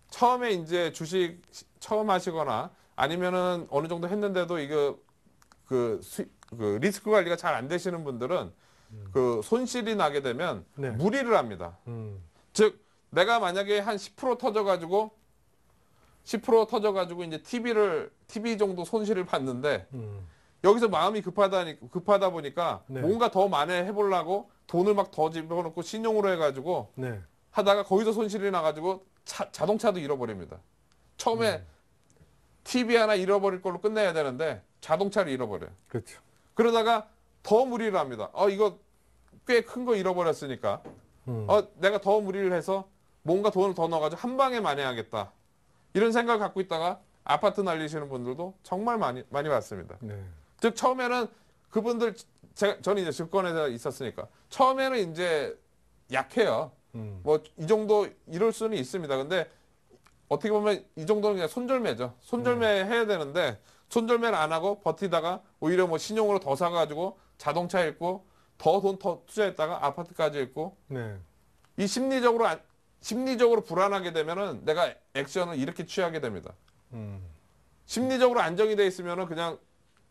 처음에 이제 주식 처음 하시거나 아니면은 어느 정도 했는데도 이거 그 리스크 관리가 잘 안 되시는 분들은 그 손실이 나게 되면 네. 무리를 합니다. 즉 내가 만약에 한 10% 터져가지고 10% 터져가지고 이제 TV 정도 손실을 봤는데 여기서 마음이 급하다 보니까 네. 뭔가 더 많이 해보려고 돈을 막 더 집어넣고 신용으로 해가지고 네. 하다가 거기서 손실이 나가지고 자동차도 잃어버립니다. 처음에 TV 하나 잃어버릴 걸로 끝내야 되는데 자동차를 잃어버려요. 그렇죠. 그러다가 더 무리를 합니다. 이거 꽤 큰 거 잃어버렸으니까 내가 더 무리를 해서 뭔가 돈을 더 넣어가지고 한 방에 만회하겠다. 이런 생각을 갖고 있다가 아파트 날리시는 분들도 정말 많이 봤습니다. 네. 즉 처음에는 그분들 저는 이제 증권회사에 있었으니까 처음에는 이제 약해요. 뭐 이 정도 이럴 수는 있습니다. 근데 어떻게 보면 이 정도는 그냥 손절매죠. 손절매 해야 되는데 손절매를 안 하고 버티다가 오히려 뭐 신용으로 더 사가지고 자동차 읽고 더 돈 더 투자했다가 아파트까지 읽고 네. 이 심리적으로 불안하게 되면은 내가 액션을 이렇게 취하게 됩니다. 심리적으로 안정이 돼 있으면은 그냥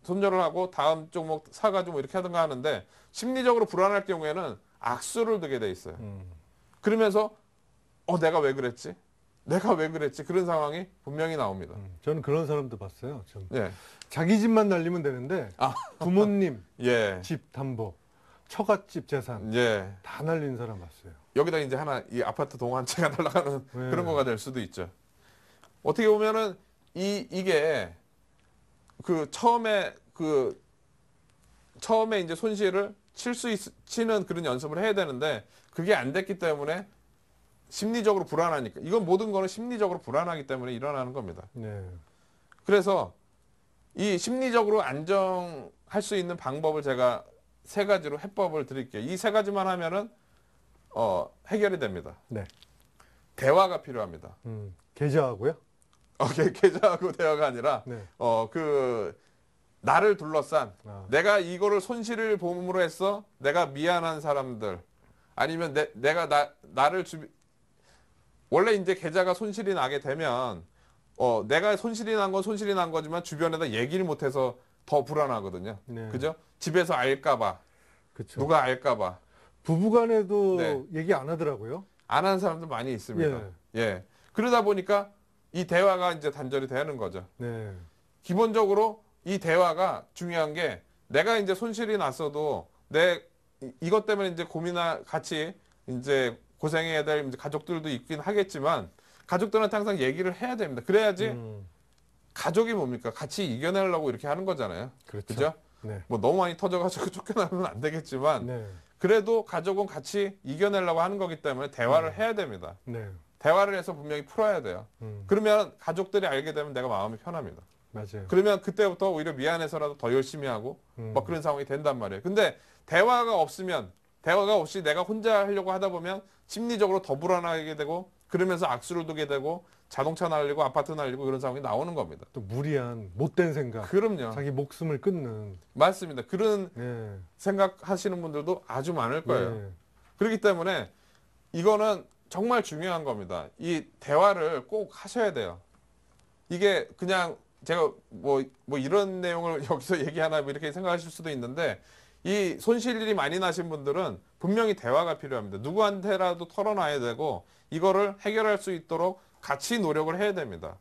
손절을 하고 다음 종목 사가지고 뭐 이렇게 하든가 하는데 심리적으로 불안할 경우에는 악수를 두게 돼 있어요. 그러면서 내가 왜 그랬지? 내가 왜 그랬지? 그런 상황이 분명히 나옵니다. 저는 그런 사람도 봤어요. 좀 예. 자기 집만 날리면 되는데 부모님 예. 집 담보, 처갓집 재산 예. 다 날린 사람 봤어요. 여기다 이제 하나 이 아파트 동 한 채가 날아가는 네. 그런 거가 될 수도 있죠. 어떻게 보면은 이게 처음에 이제 손실을 치는 그런 연습을 해야 되는데 그게 안 됐기 때문에 심리적으로 불안하니까 이건 모든 거는 심리적으로 불안하기 때문에 일어나는 겁니다. 네. 그래서 이 심리적으로 안정할 수 있는 방법을 제가 세 가지로 해법을 드릴게요. 이 세 가지만 하면은 해결이 됩니다. 네. 대화가 필요합니다. 계좌하고요? 계좌하고 대화가 아니라 네. 나를 둘러싼 내가 내가 이거를 손실을 봄으로 해서 내가 미안한 사람들 아니면 내가 나를 원래 이제 계좌가 손실이 나게 되면 내가 손실이 난 건 손실이 난 거지만 주변에다 얘기를 못해서 더 불안하거든요. 네. 그죠? 집에서 알까봐 그렇죠. 누가 알까봐 부부간에도 네. 얘기 안 하더라고요. 안 하는 사람들 많이 있습니다. 예. 그러다 보니까 이 대화가 이제 단절이 되는 거죠. 네. 기본적으로 이 대화가 중요한 게 내가 이제 손실이 났어도 이것 때문에 이제 같이 이제 고생해야 될 이제 가족들도 있긴 하겠지만 가족들한테 항상 얘기를 해야 됩니다. 그래야지 가족이 뭡니까? 같이 이겨내려고 이렇게 하는 거잖아요. 그렇죠. 그죠? 네. 뭐 너무 많이 터져가지고 쫓겨나면 안 되겠지만 네. 그래도 가족은 같이 이겨내려고 하는 거기 때문에 대화를 해야 됩니다. 네. 대화를 해서 분명히 풀어야 돼요. 그러면 가족들이 알게 되면 내가 마음이 편합니다. 맞아요. 그러면 그때부터 오히려 미안해서라도 더 열심히 하고 막 그런 상황이 된단 말이에요. 근데 대화가 없으면 대화가 없이 내가 혼자 하려고 하다 보면 심리적으로 더 불안하게 되고 그러면서 악수를 두게 되고 자동차 날리고 아파트 날리고 그런 상황이 나오는 겁니다. 또 무리한 못된 생각, 그럼요. 자기 목숨을 끊는. 맞습니다. 그런 네. 생각하시는 분들도 아주 많을 거예요. 네. 그렇기 때문에 이거는 정말 중요한 겁니다. 이 대화를 꼭 하셔야 돼요. 이게 그냥 제가 뭐 이런 내용을 여기서 얘기하나 뭐 이렇게 생각하실 수도 있는데 이 손실이 많이 나신 분들은 분명히 대화가 필요합니다. 누구한테라도 털어놔야 되고 이거를 해결할 수 있도록 같이 노력을 해야 됩니다.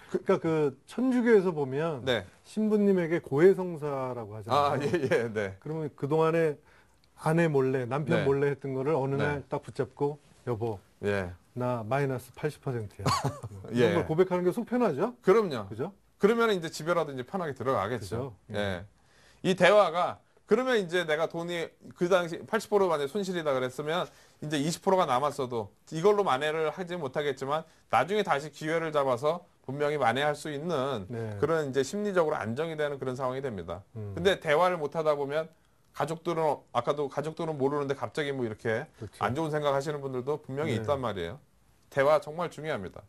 그러니까 그 천주교에서 보면 네. 신부님에게 고해성사라고 하잖아요. 아, 예, 네. 그러면 그동안에 아내 몰래, 남편 네. 몰래 했던 거를 어느 네. 날 딱 붙잡고 여보, 예. 나 마이너스 80%야. 예. 이런 걸 고백하는 게 속 편하죠? 그럼요. 그죠? 그러면 이제 집에라도 이제 편하게 들어가겠죠. 그죠? 예. 이 대화가 그러면 이제 내가 돈이 그 당시 80% 만에 손실이다 그랬으면 이제 20%가 남았어도 이걸로 만회를 하지 못하겠지만 나중에 다시 기회를 잡아서 분명히 만회할 수 있는 네. 그런 이제 심리적으로 안정이 되는 그런 상황이 됩니다. 근데 대화를 못 하다 보면 가족들은 아까도 가족들은 모르는데 갑자기 뭐 이렇게 그렇죠. 안 좋은 생각 하시는 분들도 분명히 네. 있단 말이에요. 대화 정말 중요합니다.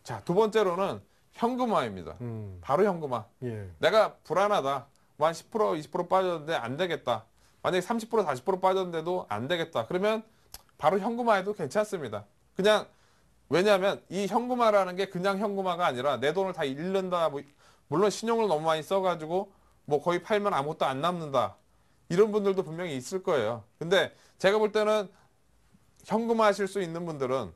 자, 두 번째로는 현금화입니다. 바로 현금화. 예. 내가 불안하다. 뭐 한 10%, 20% 빠졌는데 안 되겠다. 만약에 30%, 40% 빠졌는데도 안 되겠다. 그러면 바로 현금화해도 괜찮습니다. 그냥 왜냐하면 이 현금화라는 게 그냥 현금화가 아니라 내 돈을 다 잃는다. 뭐 물론 신용을 너무 많이 써가지고 뭐 거의 팔면 아무것도 안 남는다. 이런 분들도 분명히 있을 거예요. 근데 제가 볼 때는 현금화 하실 수 있는 분들은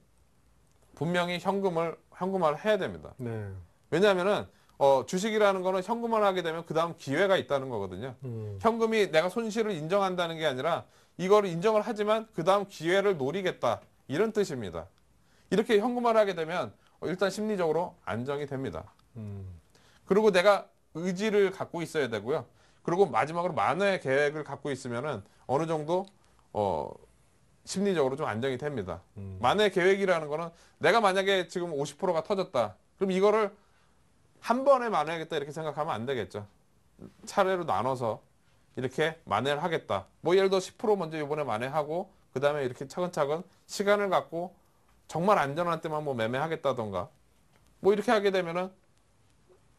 분명히 현금화를 해야 됩니다. 네. 왜냐하면은 주식이라는 거는 현금화를 하게 되면 그 다음 기회가 있다는 거거든요. 현금이 내가 손실을 인정한다는 게 아니라 이거를 인정을 하지만 그 다음 기회를 노리겠다. 이런 뜻입니다. 이렇게 현금화를 하게 되면 일단 심리적으로 안정이 됩니다. 그리고 내가 의지를 갖고 있어야 되고요. 그리고 마지막으로 만회의 계획을 갖고 있으면은 어느 정도 심리적으로 좀 안정이 됩니다. 만회 계획이라는 거는 내가 만약에 지금 50%가 터졌다. 그럼 이거를 한 번에 만회하겠다 이렇게 생각하면 안 되겠죠. 차례로 나눠서 이렇게 만회를 하겠다. 뭐 예를 들어 10% 먼저 이번에 만회하고 그 다음에 이렇게 차근차근 시간을 갖고 정말 안전한 때만 뭐 매매하겠다던가 뭐 이렇게 하게 되면은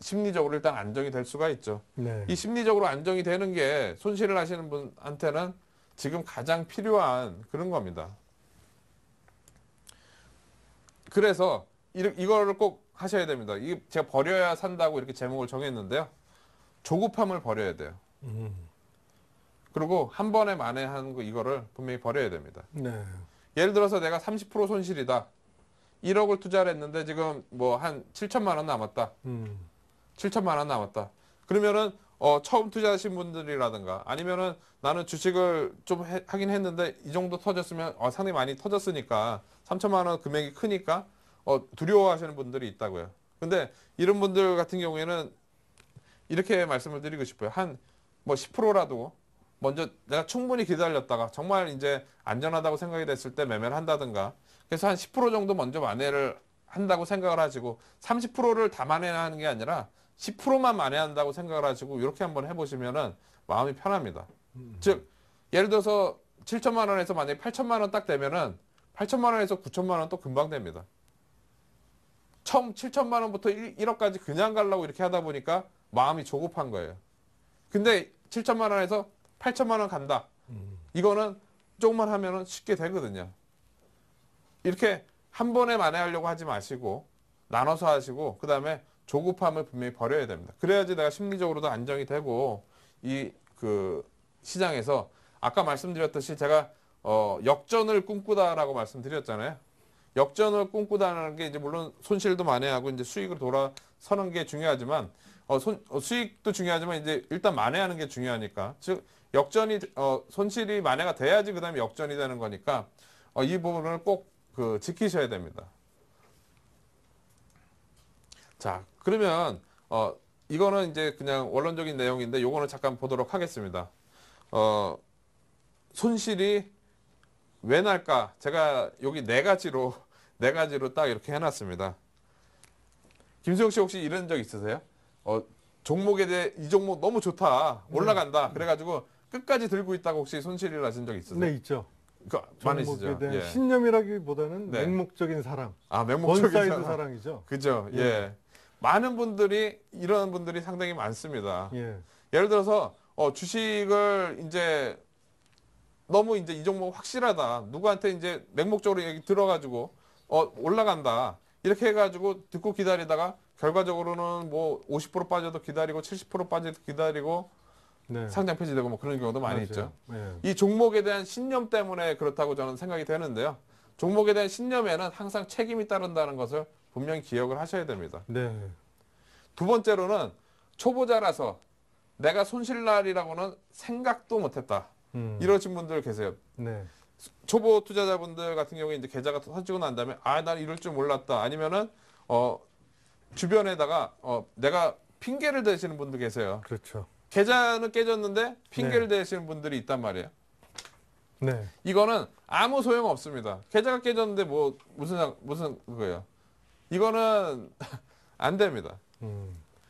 심리적으로 일단 안정이 될 수가 있죠. 네. 이 심리적으로 안정이 되는 게 손실을 하시는 분한테는 지금 가장 필요한 그런 겁니다. 그래서 이거를 꼭 하셔야 됩니다. 이게 제가 버려야 산다고 이렇게 제목을 정했는데요. 조급함을 버려야 돼요. 그리고 한 번에 만회하는 거 이거를 분명히 버려야 됩니다. 네. 예를 들어서 내가 30% 손실이다. 1억을 투자를 했는데 지금 뭐 한 7천만 원 남았다. 7천만 원 남았다. 그러면은 처음 투자하신 분들이라든가 아니면은 나는 주식을 좀 하긴 했는데 이 정도 터졌으면 상당히 많이 터졌으니까 3천만 원 금액이 크니까 두려워하시는 분들이 있다고요. 근데 이런 분들 같은 경우에는 이렇게 말씀을 드리고 싶어요. 한 뭐 10%라도 먼저 내가 충분히 기다렸다가 정말 이제 안전하다고 생각이 됐을 때 매매를 한다든가 그래서 한 10% 정도 먼저 만회를 한다고 생각을 하시고 30%를 다 만회하는 게 아니라 10%만 만회한다고 생각을 하시고 이렇게 한번 해보시면은 마음이 편합니다. 즉 예를 들어서 7천만 원에서 만약에 8천만 원 딱 되면은 8천만 원에서 9천만 원 또 금방 됩니다. 처음 7천만 원부터 1억까지 그냥 가려고 이렇게 하다 보니까 마음이 조급한 거예요. 근데 7천만 원에서 8천만 원 간다. 이거는 조금만 하면은 쉽게 되거든요. 이렇게 한 번에 만회하려고 하지 마시고 나눠서 하시고 그 다음에 조급함을 분명히 버려야 됩니다. 그래야지 내가 심리적으로도 안정이 되고 이 그 시장에서 아까 말씀드렸듯이 제가 역전을 꿈꾸다라고 말씀드렸잖아요. 역전을 꿈꾸다는 게 이제 물론 손실도 만회하고 이제 수익으로 돌아서는 게 중요하지만 수익도 중요하지만 이제 일단 만회하는 게 중요하니까 즉 역전이 손실이 만회가 돼야지 그다음에 역전이 되는 거니까 이 부분을 꼭 지키셔야 됩니다. 자, 그러면 이거는 이제 그냥 원론적인 내용인데 요거는 잠깐 보도록 하겠습니다. 손실이 왜 날까? 제가 여기 네 가지로 딱 이렇게 해놨습니다. 김수영 씨 혹시 이런 적 있으세요? 종목에 대해 이 종목 너무 좋다, 올라간다. 그래가지고 끝까지 들고 있다가 혹시 손실이 나신 적 있으세요? 네, 있죠. 많으시죠? 종목에 대한 예. 신념이라기보다는 네. 맹목적인 사랑, 맹목적인 원사이드 사랑. 사랑이죠. 그죠? 예. 예. 많은 분들이 이런 분들이 상당히 많습니다. 예, 예를 들어서 주식을 이제 너무 이제 이 종목 확실하다. 누구한테 이제 맹목적으로 얘기 들어가지고 올라간다. 이렇게 해가지고 듣고 기다리다가 결과적으로는 뭐 50% 빠져도 기다리고 70% 빠져도 기다리고 네, 상장 폐지되고 뭐 그런 경우도 많이 맞아요. 있죠. 예. 이 종목에 대한 신념 때문에 그렇다고 저는 생각이 되는데요. 종목에 대한 신념에는 항상 책임이 따른다는 것을 분명히 기억을 하셔야 됩니다. 네, 두 번째로는 초보자라서 내가 손실날이라고는 생각도 못했다. 이러신 분들 계세요. 네, 초보 투자자분들 같은 경우에 이제 계좌가 터지고 난 다음에 난 이럴 줄 몰랐다. 아니면은 주변에다가 내가 핑계를 대시는 분들 계세요. 그렇죠. 계좌는 깨졌는데 핑계를 네. 대시는 분들이 있단 말이에요. 네, 이거는 아무 소용 없습니다. 계좌가 깨졌는데 뭐 무슨 그거예요. 이거는 안 됩니다.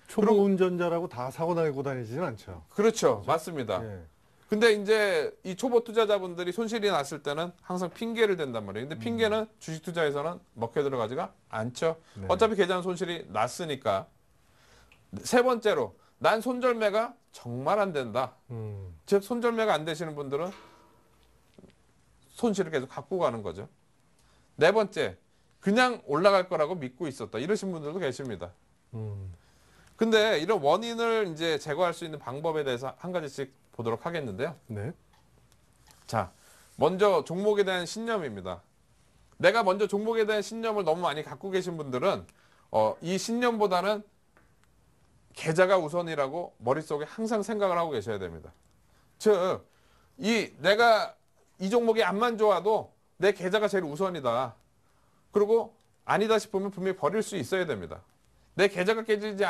초보 그리고- 운전자라고 다 사고 나고 다니지는 않죠. 그렇죠. 맞습니다. 예, 근데 이제 이 초보 투자자분들이 손실이 났을 때는 항상 핑계를 댄단 말이에요. 근데 핑계는 주식 투자에서는 먹혀 들어가지가 않죠. 네. 어차피 계좌는 손실이 났으니까. 세 번째로 난 손절매가 정말 안 된다. 즉 손절매가 안 되시는 분들은 손실을 계속 갖고 가는 거죠. 네 번째, 그냥 올라갈 거라고 믿고 있었다. 이러신 분들도 계십니다. 근데 이런 원인을 이제 제거할 수 있는 방법에 대해서 한 가지씩 보도록 하겠는데요. 네, 자, 먼저 종목에 대한 신념입니다. 내가 먼저 종목에 대한 신념을 너무 많이 갖고 계신 분들은 이 신념보다는 계좌가 우선이라고 머릿속에 항상 생각을 하고 계셔야 됩니다. 즉, 내가 이 종목이 안만 좋아도 내 계좌가 제일 우선이다. 그리고 아니다 싶으면 분명히 버릴 수 있어야 됩니다. 내 계좌가 깨지지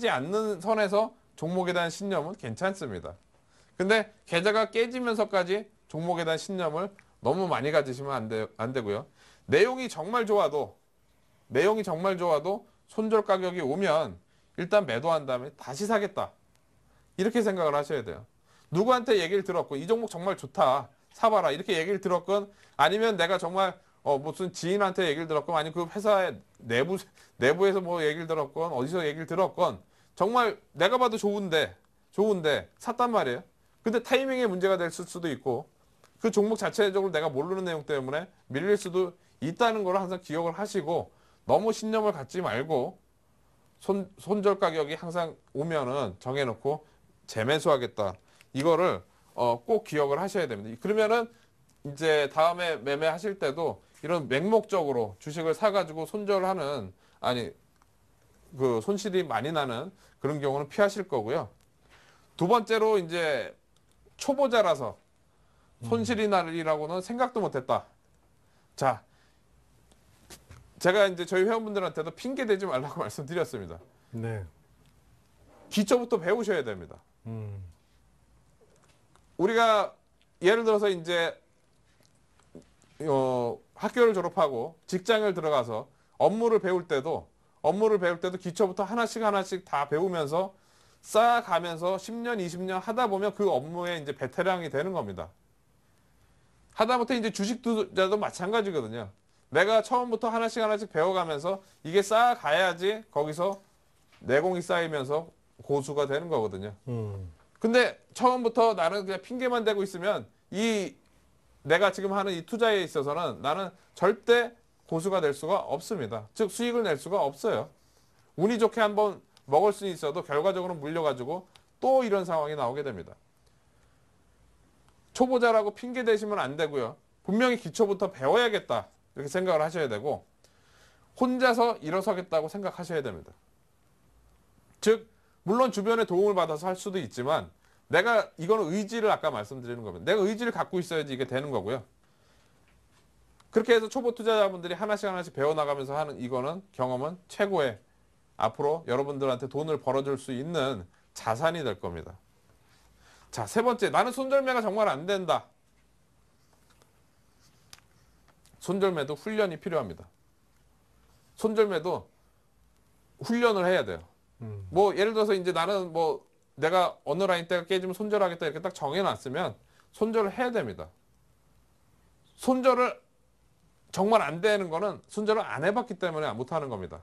않는 선에서 종목에 대한 신념은 괜찮습니다. 근데 계좌가 깨지면서까지 종목에 대한 신념을 너무 많이 가지시면 안 되고요. 내용이 정말 좋아도 손절 가격이 오면 일단 매도한 다음에 다시 사겠다. 이렇게 생각을 하셔야 돼요. 누구한테 얘기를 들었고 이 종목 정말 좋다. 사봐라. 이렇게 얘기를 들었건 아니면 내가 정말 무슨 지인한테 얘기를 들었건 아니면 그 회사의 내부에서 뭐 얘기를 들었건 어디서 얘기를 들었건 정말 내가 봐도 좋은데 샀단 말이에요. 근데 타이밍에 문제가 될 수도 있고 그 종목 자체적으로 내가 모르는 내용 때문에 밀릴 수도 있다는 걸 항상 기억을 하시고 너무 신념을 갖지 말고 손절 가격이 항상 오면은 정해놓고 재매수하겠다. 이거를 꼭 기억을 하셔야 됩니다. 그러면은 이제 다음에 매매하실 때도 이런 맹목적으로 주식을 사가지고 손절하는 그 손실이 많이 나는 그런 경우는 피하실 거고요. 두 번째로 이제 초보자라서 손실이 날이라고는 생각도 못했다. 자, 제가 이제 저희 회원분들한테도 핑계 대지 말라고 말씀드렸습니다. 네, 기초부터 배우셔야 됩니다. 우리가 예를 들어서 이제 학교를 졸업하고 직장을 들어가서 업무를 배울 때도 기초부터 하나씩 다 배우면서 쌓아가면서 10년, 20년 하다 보면 그 업무에 이제 베테랑이 되는 겁니다. 하다못해 이제 주식 투자도 마찬가지거든요. 내가 처음부터 하나씩 배워가면서 이게 쌓아가야지 거기서 내공이 쌓이면서 고수가 되는 거거든요. 근데 처음부터 나는 그냥 핑계만 대고 있으면 내가 지금 하는 이 투자에 있어서는 나는 절대 고수가 될 수가 없습니다. 즉 수익을 낼 수가 없어요. 운이 좋게 한번 먹을 수 있어도 결과적으로 물려가지고 또 이런 상황이 나오게 됩니다. 초보자라고 핑계 대시면 안 되고요. 분명히 기초부터 배워야겠다. 이렇게 생각을 하셔야 되고 혼자서 일어서겠다고 생각하셔야 됩니다. 즉 물론 주변의 도움을 받아서 할 수도 있지만 이거는 의지를 아까 말씀드리는 겁니다. 내가 의지를 갖고 있어야지 이게 되는 거고요. 그렇게 해서 초보 투자자분들이 하나씩 하나씩 배워나가면서 하는 이거는 경험은 최고의 앞으로 여러분들한테 돈을 벌어줄 수 있는 자산이 될 겁니다. 자, 세 번째, 나는 손절매가 정말 안 된다. 손절매도 훈련이 필요합니다. 손절매도 훈련을 해야 돼요. 뭐 예를 들어서 이제 나는 뭐 내가 어느 라인 때가 깨지면 손절하겠다 이렇게 딱 정해놨으면 손절을 해야 됩니다. 손절을 정말 안 되는 거는 손절을 안 해봤기 때문에 못하는 겁니다.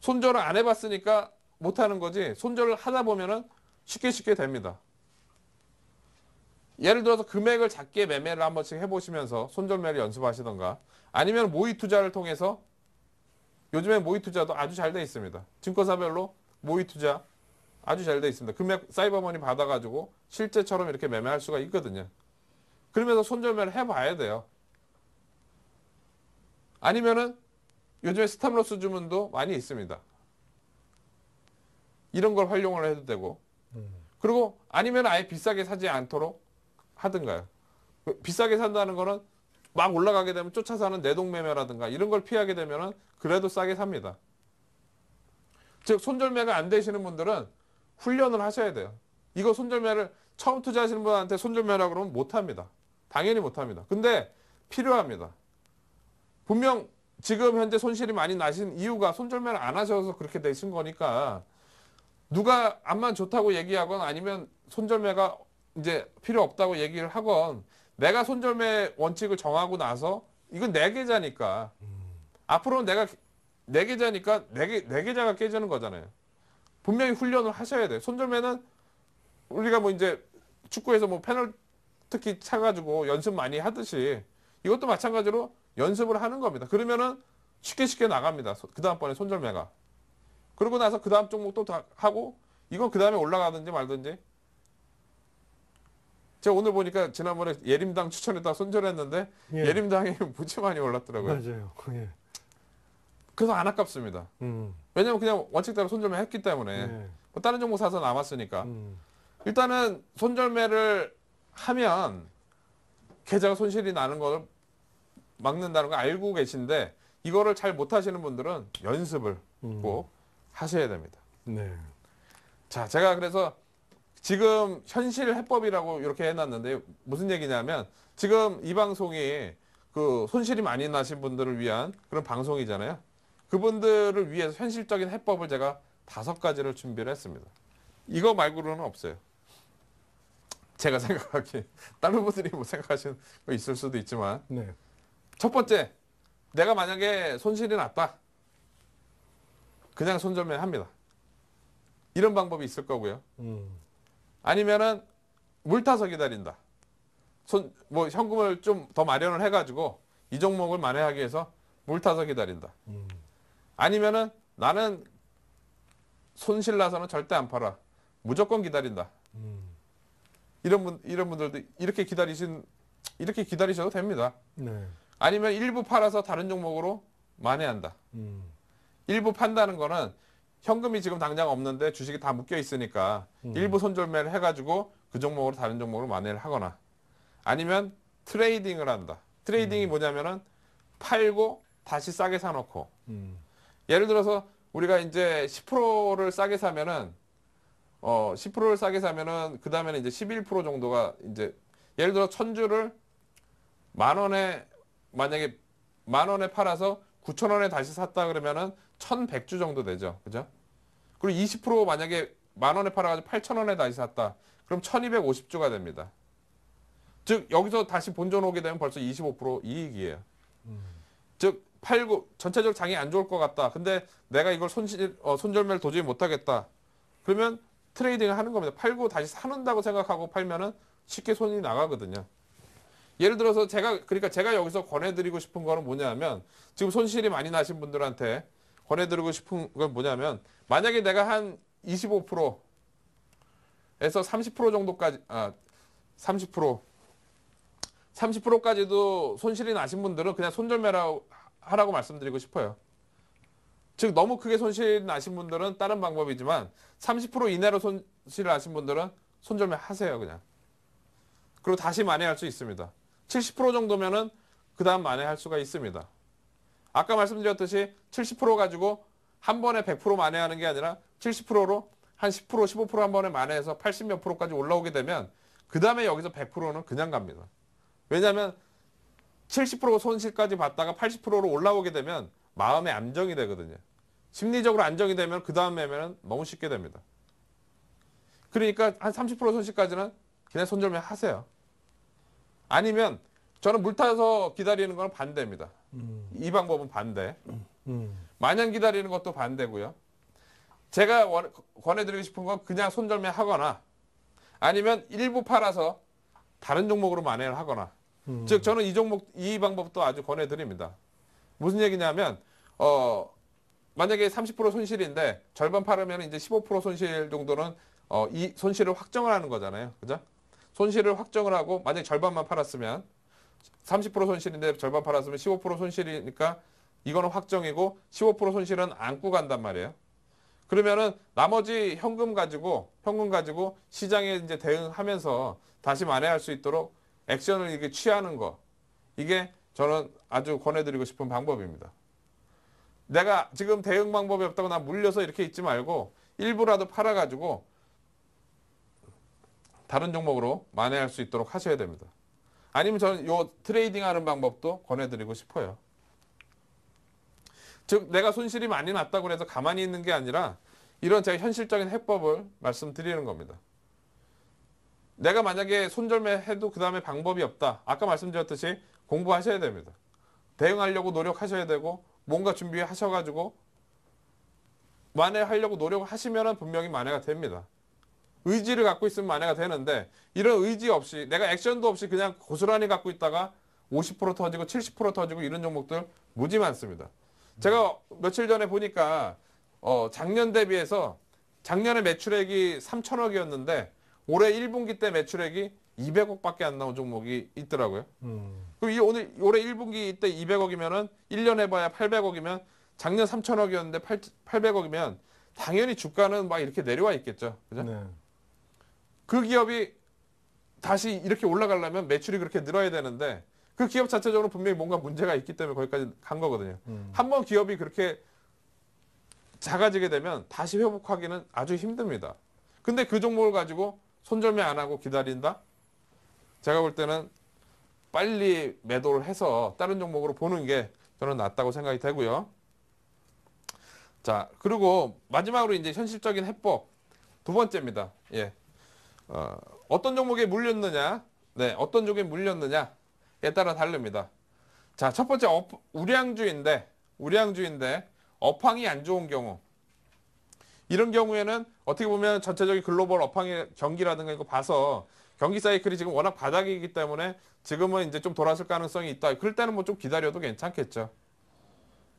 손절을 안 해봤으니까 못하는 거지 손절을 하다 보면은 쉽게 됩니다. 예를 들어서 금액을 작게 매매를 한 번씩 해보시면서 손절매를 연습하시던가 아니면 모의 투자를 통해서 요즘에 모의 투자도 아주 잘 돼 있습니다. 증권사별로 모의 투자 아주 잘 돼 있습니다. 금액 사이버머니 받아가지고 실제처럼 이렇게 매매할 수가 있거든요. 그러면서 손절매를 해봐야 돼요. 아니면은 요즘에 스탑로스 주문도 많이 있습니다. 이런 걸 활용을 해도 되고 그리고 아니면 아예 비싸게 사지 않도록 하든가요. 비싸게 산다는 거는 막 올라가게 되면 쫓아서 하는 내동매매라든가 이런 걸 피하게 되면은 그래도 싸게 삽니다. 즉 손절매가 안 되시는 분들은 훈련을 하셔야 돼요. 이거 손절매를 처음 투자하시는 분한테 손절매라고 그러면 못합니다. 당연히 못합니다. 근데 필요합니다. 분명 지금 현재 손실이 많이 나신 이유가 손절매를 안 하셔서 그렇게 되신 거니까 누가 암만 좋다고 얘기하건 아니면 손절매가 이제 필요 없다고 얘기를 하건 내가 손절매 원칙을 정하고 나서 이건 내 계좌니까 앞으로는 내가 내 계좌니까 내 계좌가 깨지는 거잖아요. 분명히 훈련을 하셔야 돼요. 손절매는 우리가 뭐 이제 축구에서 뭐 페널티킥 차가지고 연습 많이 하듯이 이것도 마찬가지로 연습을 하는 겁니다. 그러면은 쉽게 나갑니다. 그 다음번에 손절매가. 그러고 나서 그 다음 종목도 다 하고 이건 그 다음에 올라가든지 말든지. 제가 오늘 보니까 지난번에 예림당 추천했다가 손절했는데 예. 예림당이 무지 많이 올랐더라고요. 맞아요. 예. 그래서 안 아깝습니다. 왜냐면 그냥 원칙대로 손절매 했기 때문에 예. 뭐 다른 종목 사서 남았으니까. 일단은 손절매를 하면 계좌가 손실이 나는 걸 막는다는 거 알고 계신데 이거를 잘 못하시는 분들은 연습을 꼭 하셔야 됩니다. 네. 자, 제가 그래서 지금 현실 해법이라고 이렇게 해놨는데 무슨 얘기냐면 지금 이 방송이 그 손실이 많이 나신 분들을 위한 그런 방송이잖아요. 그분들을 위해서 현실적인 해법을 제가 5가지를 준비를 했습니다. 이거 말고는 없어요. 제가 생각하기에 다른 분들이 뭐 생각하시는 거 있을 수도 있지만 네. 첫 번째, 내가 만약에 손실이 났다. 그냥 손절매 합니다. 이런 방법이 있을 거고요. 아니면은 물 타서 기다린다. 뭐 현금을 좀 더 마련을 해가지고 이 종목을 만회하기 위해서 물 타서 기다린다. 아니면은 나는 손실 나서는 절대 안 팔아. 무조건 기다린다. 이런 분들도 이렇게 기다리셔도 됩니다. 네. 아니면 일부 팔아서 다른 종목으로 만회한다. 일부 판다는 거는 현금이 지금 당장 없는데 주식이 다 묶여 있으니까 일부 손절매를 해가지고 그 종목으로 다른 종목으로 만회를 하거나 아니면 트레이딩을 한다. 트레이딩이 뭐냐면은 팔고 다시 싸게 사놓고 예를 들어서 우리가 이제 10%를 싸게 사면은 10%를 싸게 사면은 그 다음에는 이제 11% 정도가 이제 예를 들어 1000주를 만원에 만약에 만원에 팔아서 9,000원에 다시 샀다 그러면은 1,100주 정도 되죠. 그죠? 그리고 20% 만약에 만원에 팔아가지고 8,000원에 다시 샀다. 그럼 1,250주가 됩니다. 즉 여기서 다시 본전 오게 되면 벌써 25% 이익이에요. 즉 팔고 전체적으로 장이 안 좋을 것 같다. 근데 내가 이걸 손절매를 도저히 못하겠다. 그러면 트레이딩을 하는 겁니다. 팔고 다시 사는다고 생각하고 팔면은 쉽게 손이 나가거든요. 예를 들어서 그러니까 제가 여기서 권해드리고 싶은 거는 뭐냐면 지금 손실이 많이 나신 분들한테 권해드리고 싶은 건 뭐냐면 만약에 내가 한 25%에서 30% 정도까지 30%까지도 손실이 나신 분들은 그냥 손절매라고 하라고 말씀드리고 싶어요. 즉 너무 크게 손실 나신 분들은 다른 방법이지만 30% 이내로 손실 나신 분들은 손절매 하세요 그냥. 그리고 다시 만회할 수 있습니다. 70% 정도면은 그 다음 만회할 수가 있습니다. 아까 말씀드렸듯이 70% 가지고 한 번에 100% 만회하는 게 아니라 70%로 한 10%, 15% 한 번에 만회해서 80몇 프로까지 올라오게 되면 그 다음에 여기서 100%는 그냥 갑니다. 왜냐하면 70% 손실까지 받다가 80%로 올라오게 되면 마음의 안정이 되거든요. 심리적으로 안정이 되면 그 다음 매매는 너무 쉽게 됩니다. 그러니까 한 30% 손실까지는 그냥 손절매 하세요. 아니면 저는 물 타서 기다리는 건 반대입니다. 이 방법은 반대. 마냥 기다리는 것도 반대고요. 제가 권해드리고 싶은 건 그냥 손절매 하거나 아니면 일부 팔아서 다른 종목으로 만회를 하거나 즉 저는 이 방법도 아주 권해드립니다. 무슨 얘기냐면 만약에 30% 손실인데 절반 팔으면 이제 15% 손실 정도는 이 손실을 확정을 하는 거잖아요. 그죠? 손실을 확정을 하고 만약에 절반만 팔았으면 30% 손실인데 절반 팔았으면 15% 손실이니까 이거는 확정이고 15% 손실은 안고 간단 말이에요. 그러면은 나머지 현금 가지고 시장에 이제 대응하면서 다시 만회할 수 있도록 액션을 이게 취하는 거. 이게 저는 아주 권해드리고 싶은 방법입니다. 내가 지금 대응 방법이 없다고 나 물려서 이렇게 있지 말고 일부라도 팔아가지고 다른 종목으로 만회할 수 있도록 하셔야 됩니다. 아니면 저는 요 트레이딩 하는 방법도 권해드리고 싶어요. 즉 내가 손실이 많이 났다고 해서 가만히 있는 게 아니라 이런 제가 현실적인 해법을 말씀드리는 겁니다. 내가 만약에 손절매 해도 그 다음에 방법이 없다. 아까 말씀드렸듯이 공부하셔야 됩니다. 대응하려고 노력하셔야 되고 뭔가 준비하셔가지고 만회하려고 노력하시면 분명히 만회가 됩니다. 의지를 갖고 있으면 만회가 되는데 이런 의지 없이 내가 액션도 없이 그냥 고스란히 갖고 있다가 50% 터지고 70% 터지고 이런 종목들 무지 많습니다. 제가 며칠 전에 보니까 작년 대비해서 작년에 매출액이 3천억이었는데 올해 1분기 때 매출액이 200억밖에 안 나온 종목이 있더라고요. 그럼 올해 1분기 때 200억이면은 1년 해봐야 800억이면 작년 3천억이었는데 800억이면 당연히 주가는 막 이렇게 내려와 있겠죠. 그죠? 네. 그 기업이 다시 이렇게 올라가려면 매출이 그렇게 늘어야 되는데 그 기업 자체적으로 분명히 뭔가 문제가 있기 때문에 거기까지 간 거거든요. 한번 기업이 그렇게 작아지게 되면 다시 회복하기는 아주 힘듭니다. 근데 그 종목을 가지고 손절매 안 하고 기다린다? 제가 볼 때는 빨리 매도를 해서 다른 종목으로 보는 게 저는 낫다고 생각이 되고요. 자, 그리고 마지막으로 이제 현실적인 해법 두 번째입니다. 예. 어떤 종목에 물렸느냐, 네, 어떤 종목에 물렸느냐에 따라 다릅니다. 자, 첫 번째 우량주인데 업황이 안 좋은 경우. 이런 경우에는 어떻게 보면 전체적인 글로벌 업황의 경기라든가 이거 봐서 경기 사이클이 지금 워낙 바닥이기 때문에 지금은 이제 좀 돌아설 가능성이 있다. 그럴 때는 뭐 좀 기다려도 괜찮겠죠.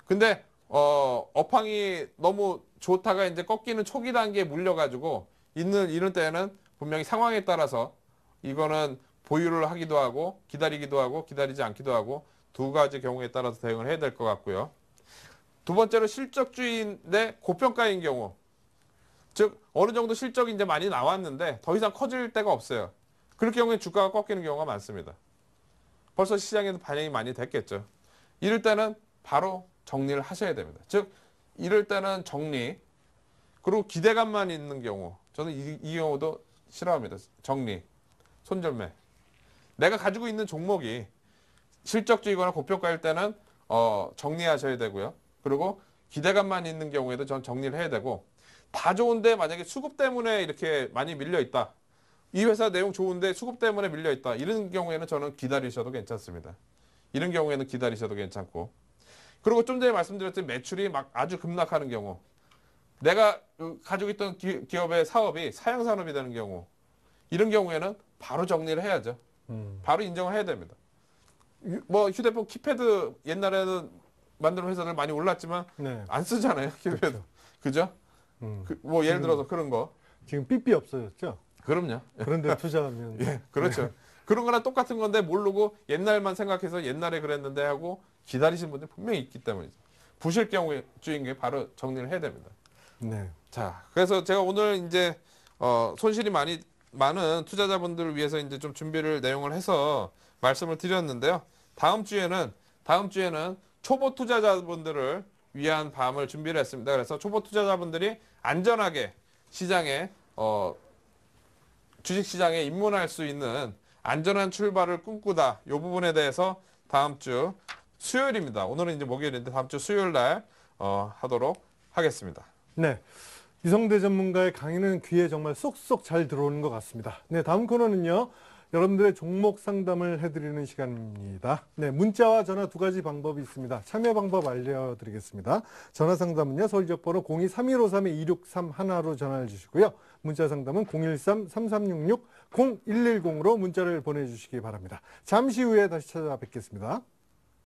근데 업황이 너무 좋다가 이제 꺾이는 초기 단계에 물려가지고 이런 때는 분명히 상황에 따라서 이거는 보유를 하기도 하고 기다리기도 하고 기다리지 않기도 하고 두 가지 경우에 따라서 대응을 해야 될 것 같고요. 두 번째로 실적주의인데 고평가인 경우. 즉 어느 정도 실적이 이제 많이 나왔는데 더 이상 커질 데가 없어요. 그럴 경우에 주가가 꺾이는 경우가 많습니다. 벌써 시장에도 반영이 많이 됐겠죠. 이럴 때는 바로 정리를 하셔야 됩니다. 즉 이럴 때는 정리 그리고 기대감만 있는 경우 저는 이 경우도 싫어합니다. 정리, 손절매. 내가 가지고 있는 종목이 실적주의거나 고평가일 때는 정리하셔야 되고요. 그리고 기대감만 있는 경우에도 전 정리를 해야 되고 다 좋은데 만약에 수급 때문에 이렇게 많이 밀려 있다. 이 회사 내용 좋은데 수급 때문에 밀려 있다. 이런 경우에는 저는 기다리셔도 괜찮습니다. 이런 경우에는 기다리셔도 괜찮고. 그리고 좀 전에 말씀드렸듯이 매출이 막 아주 급락하는 경우. 내가 가지고 있던 기업의 사업이 사양산업이 되는 경우. 이런 경우에는 바로 정리를 해야죠. 바로 인정을 해야 됩니다. 뭐 휴대폰 키패드 옛날에는 만드는 회사들 많이 올랐지만 네. 안 쓰잖아요. 키패드. 그죠? 뭐 예를 들어서 그런 거. 지금 삐삐 없어졌죠? 그럼요. 그런데 투자하면 예, 그렇죠. 네. 그런 거랑 똑같은 건데 모르고 옛날만 생각해서 옛날에 그랬는데 하고 기다리시는 분들 분명히 있기 때문이죠. 부실 경우에 주인 게 바로 정리를 해야 됩니다. 네. 자, 그래서 제가 오늘 이제 손실이 많은 투자자분들을 위해서 이제 좀 준비를 내용을 해서 말씀을 드렸는데요. 다음 주에는 초보 투자자분들을 위한 밤을 준비를 했습니다. 그래서 초보 투자자분들이 안전하게 시장에 주식 시장에 입문할 수 있는 안전한 출발을 꿈꾸다. 이 부분에 대해서 다음 주 수요일입니다. 오늘은 이제 목요일인데 다음 주 수요일 날 하도록 하겠습니다. 네. 이성대 전문가의 강의는 귀에 정말 쏙쏙 잘 들어오는 것 같습니다. 네, 다음 코너는요. 여러분들의 종목 상담을 해드리는 시간입니다. 네, 문자와 전화 두 가지 방법이 있습니다. 참여 방법 알려드리겠습니다. 전화 상담은요. 서울지역번호 02-3153-2631로 전화를 주시고요. 문자 상담은 013-3366-0110으로 문자를 보내주시기 바랍니다. 잠시 후에 다시 찾아뵙겠습니다.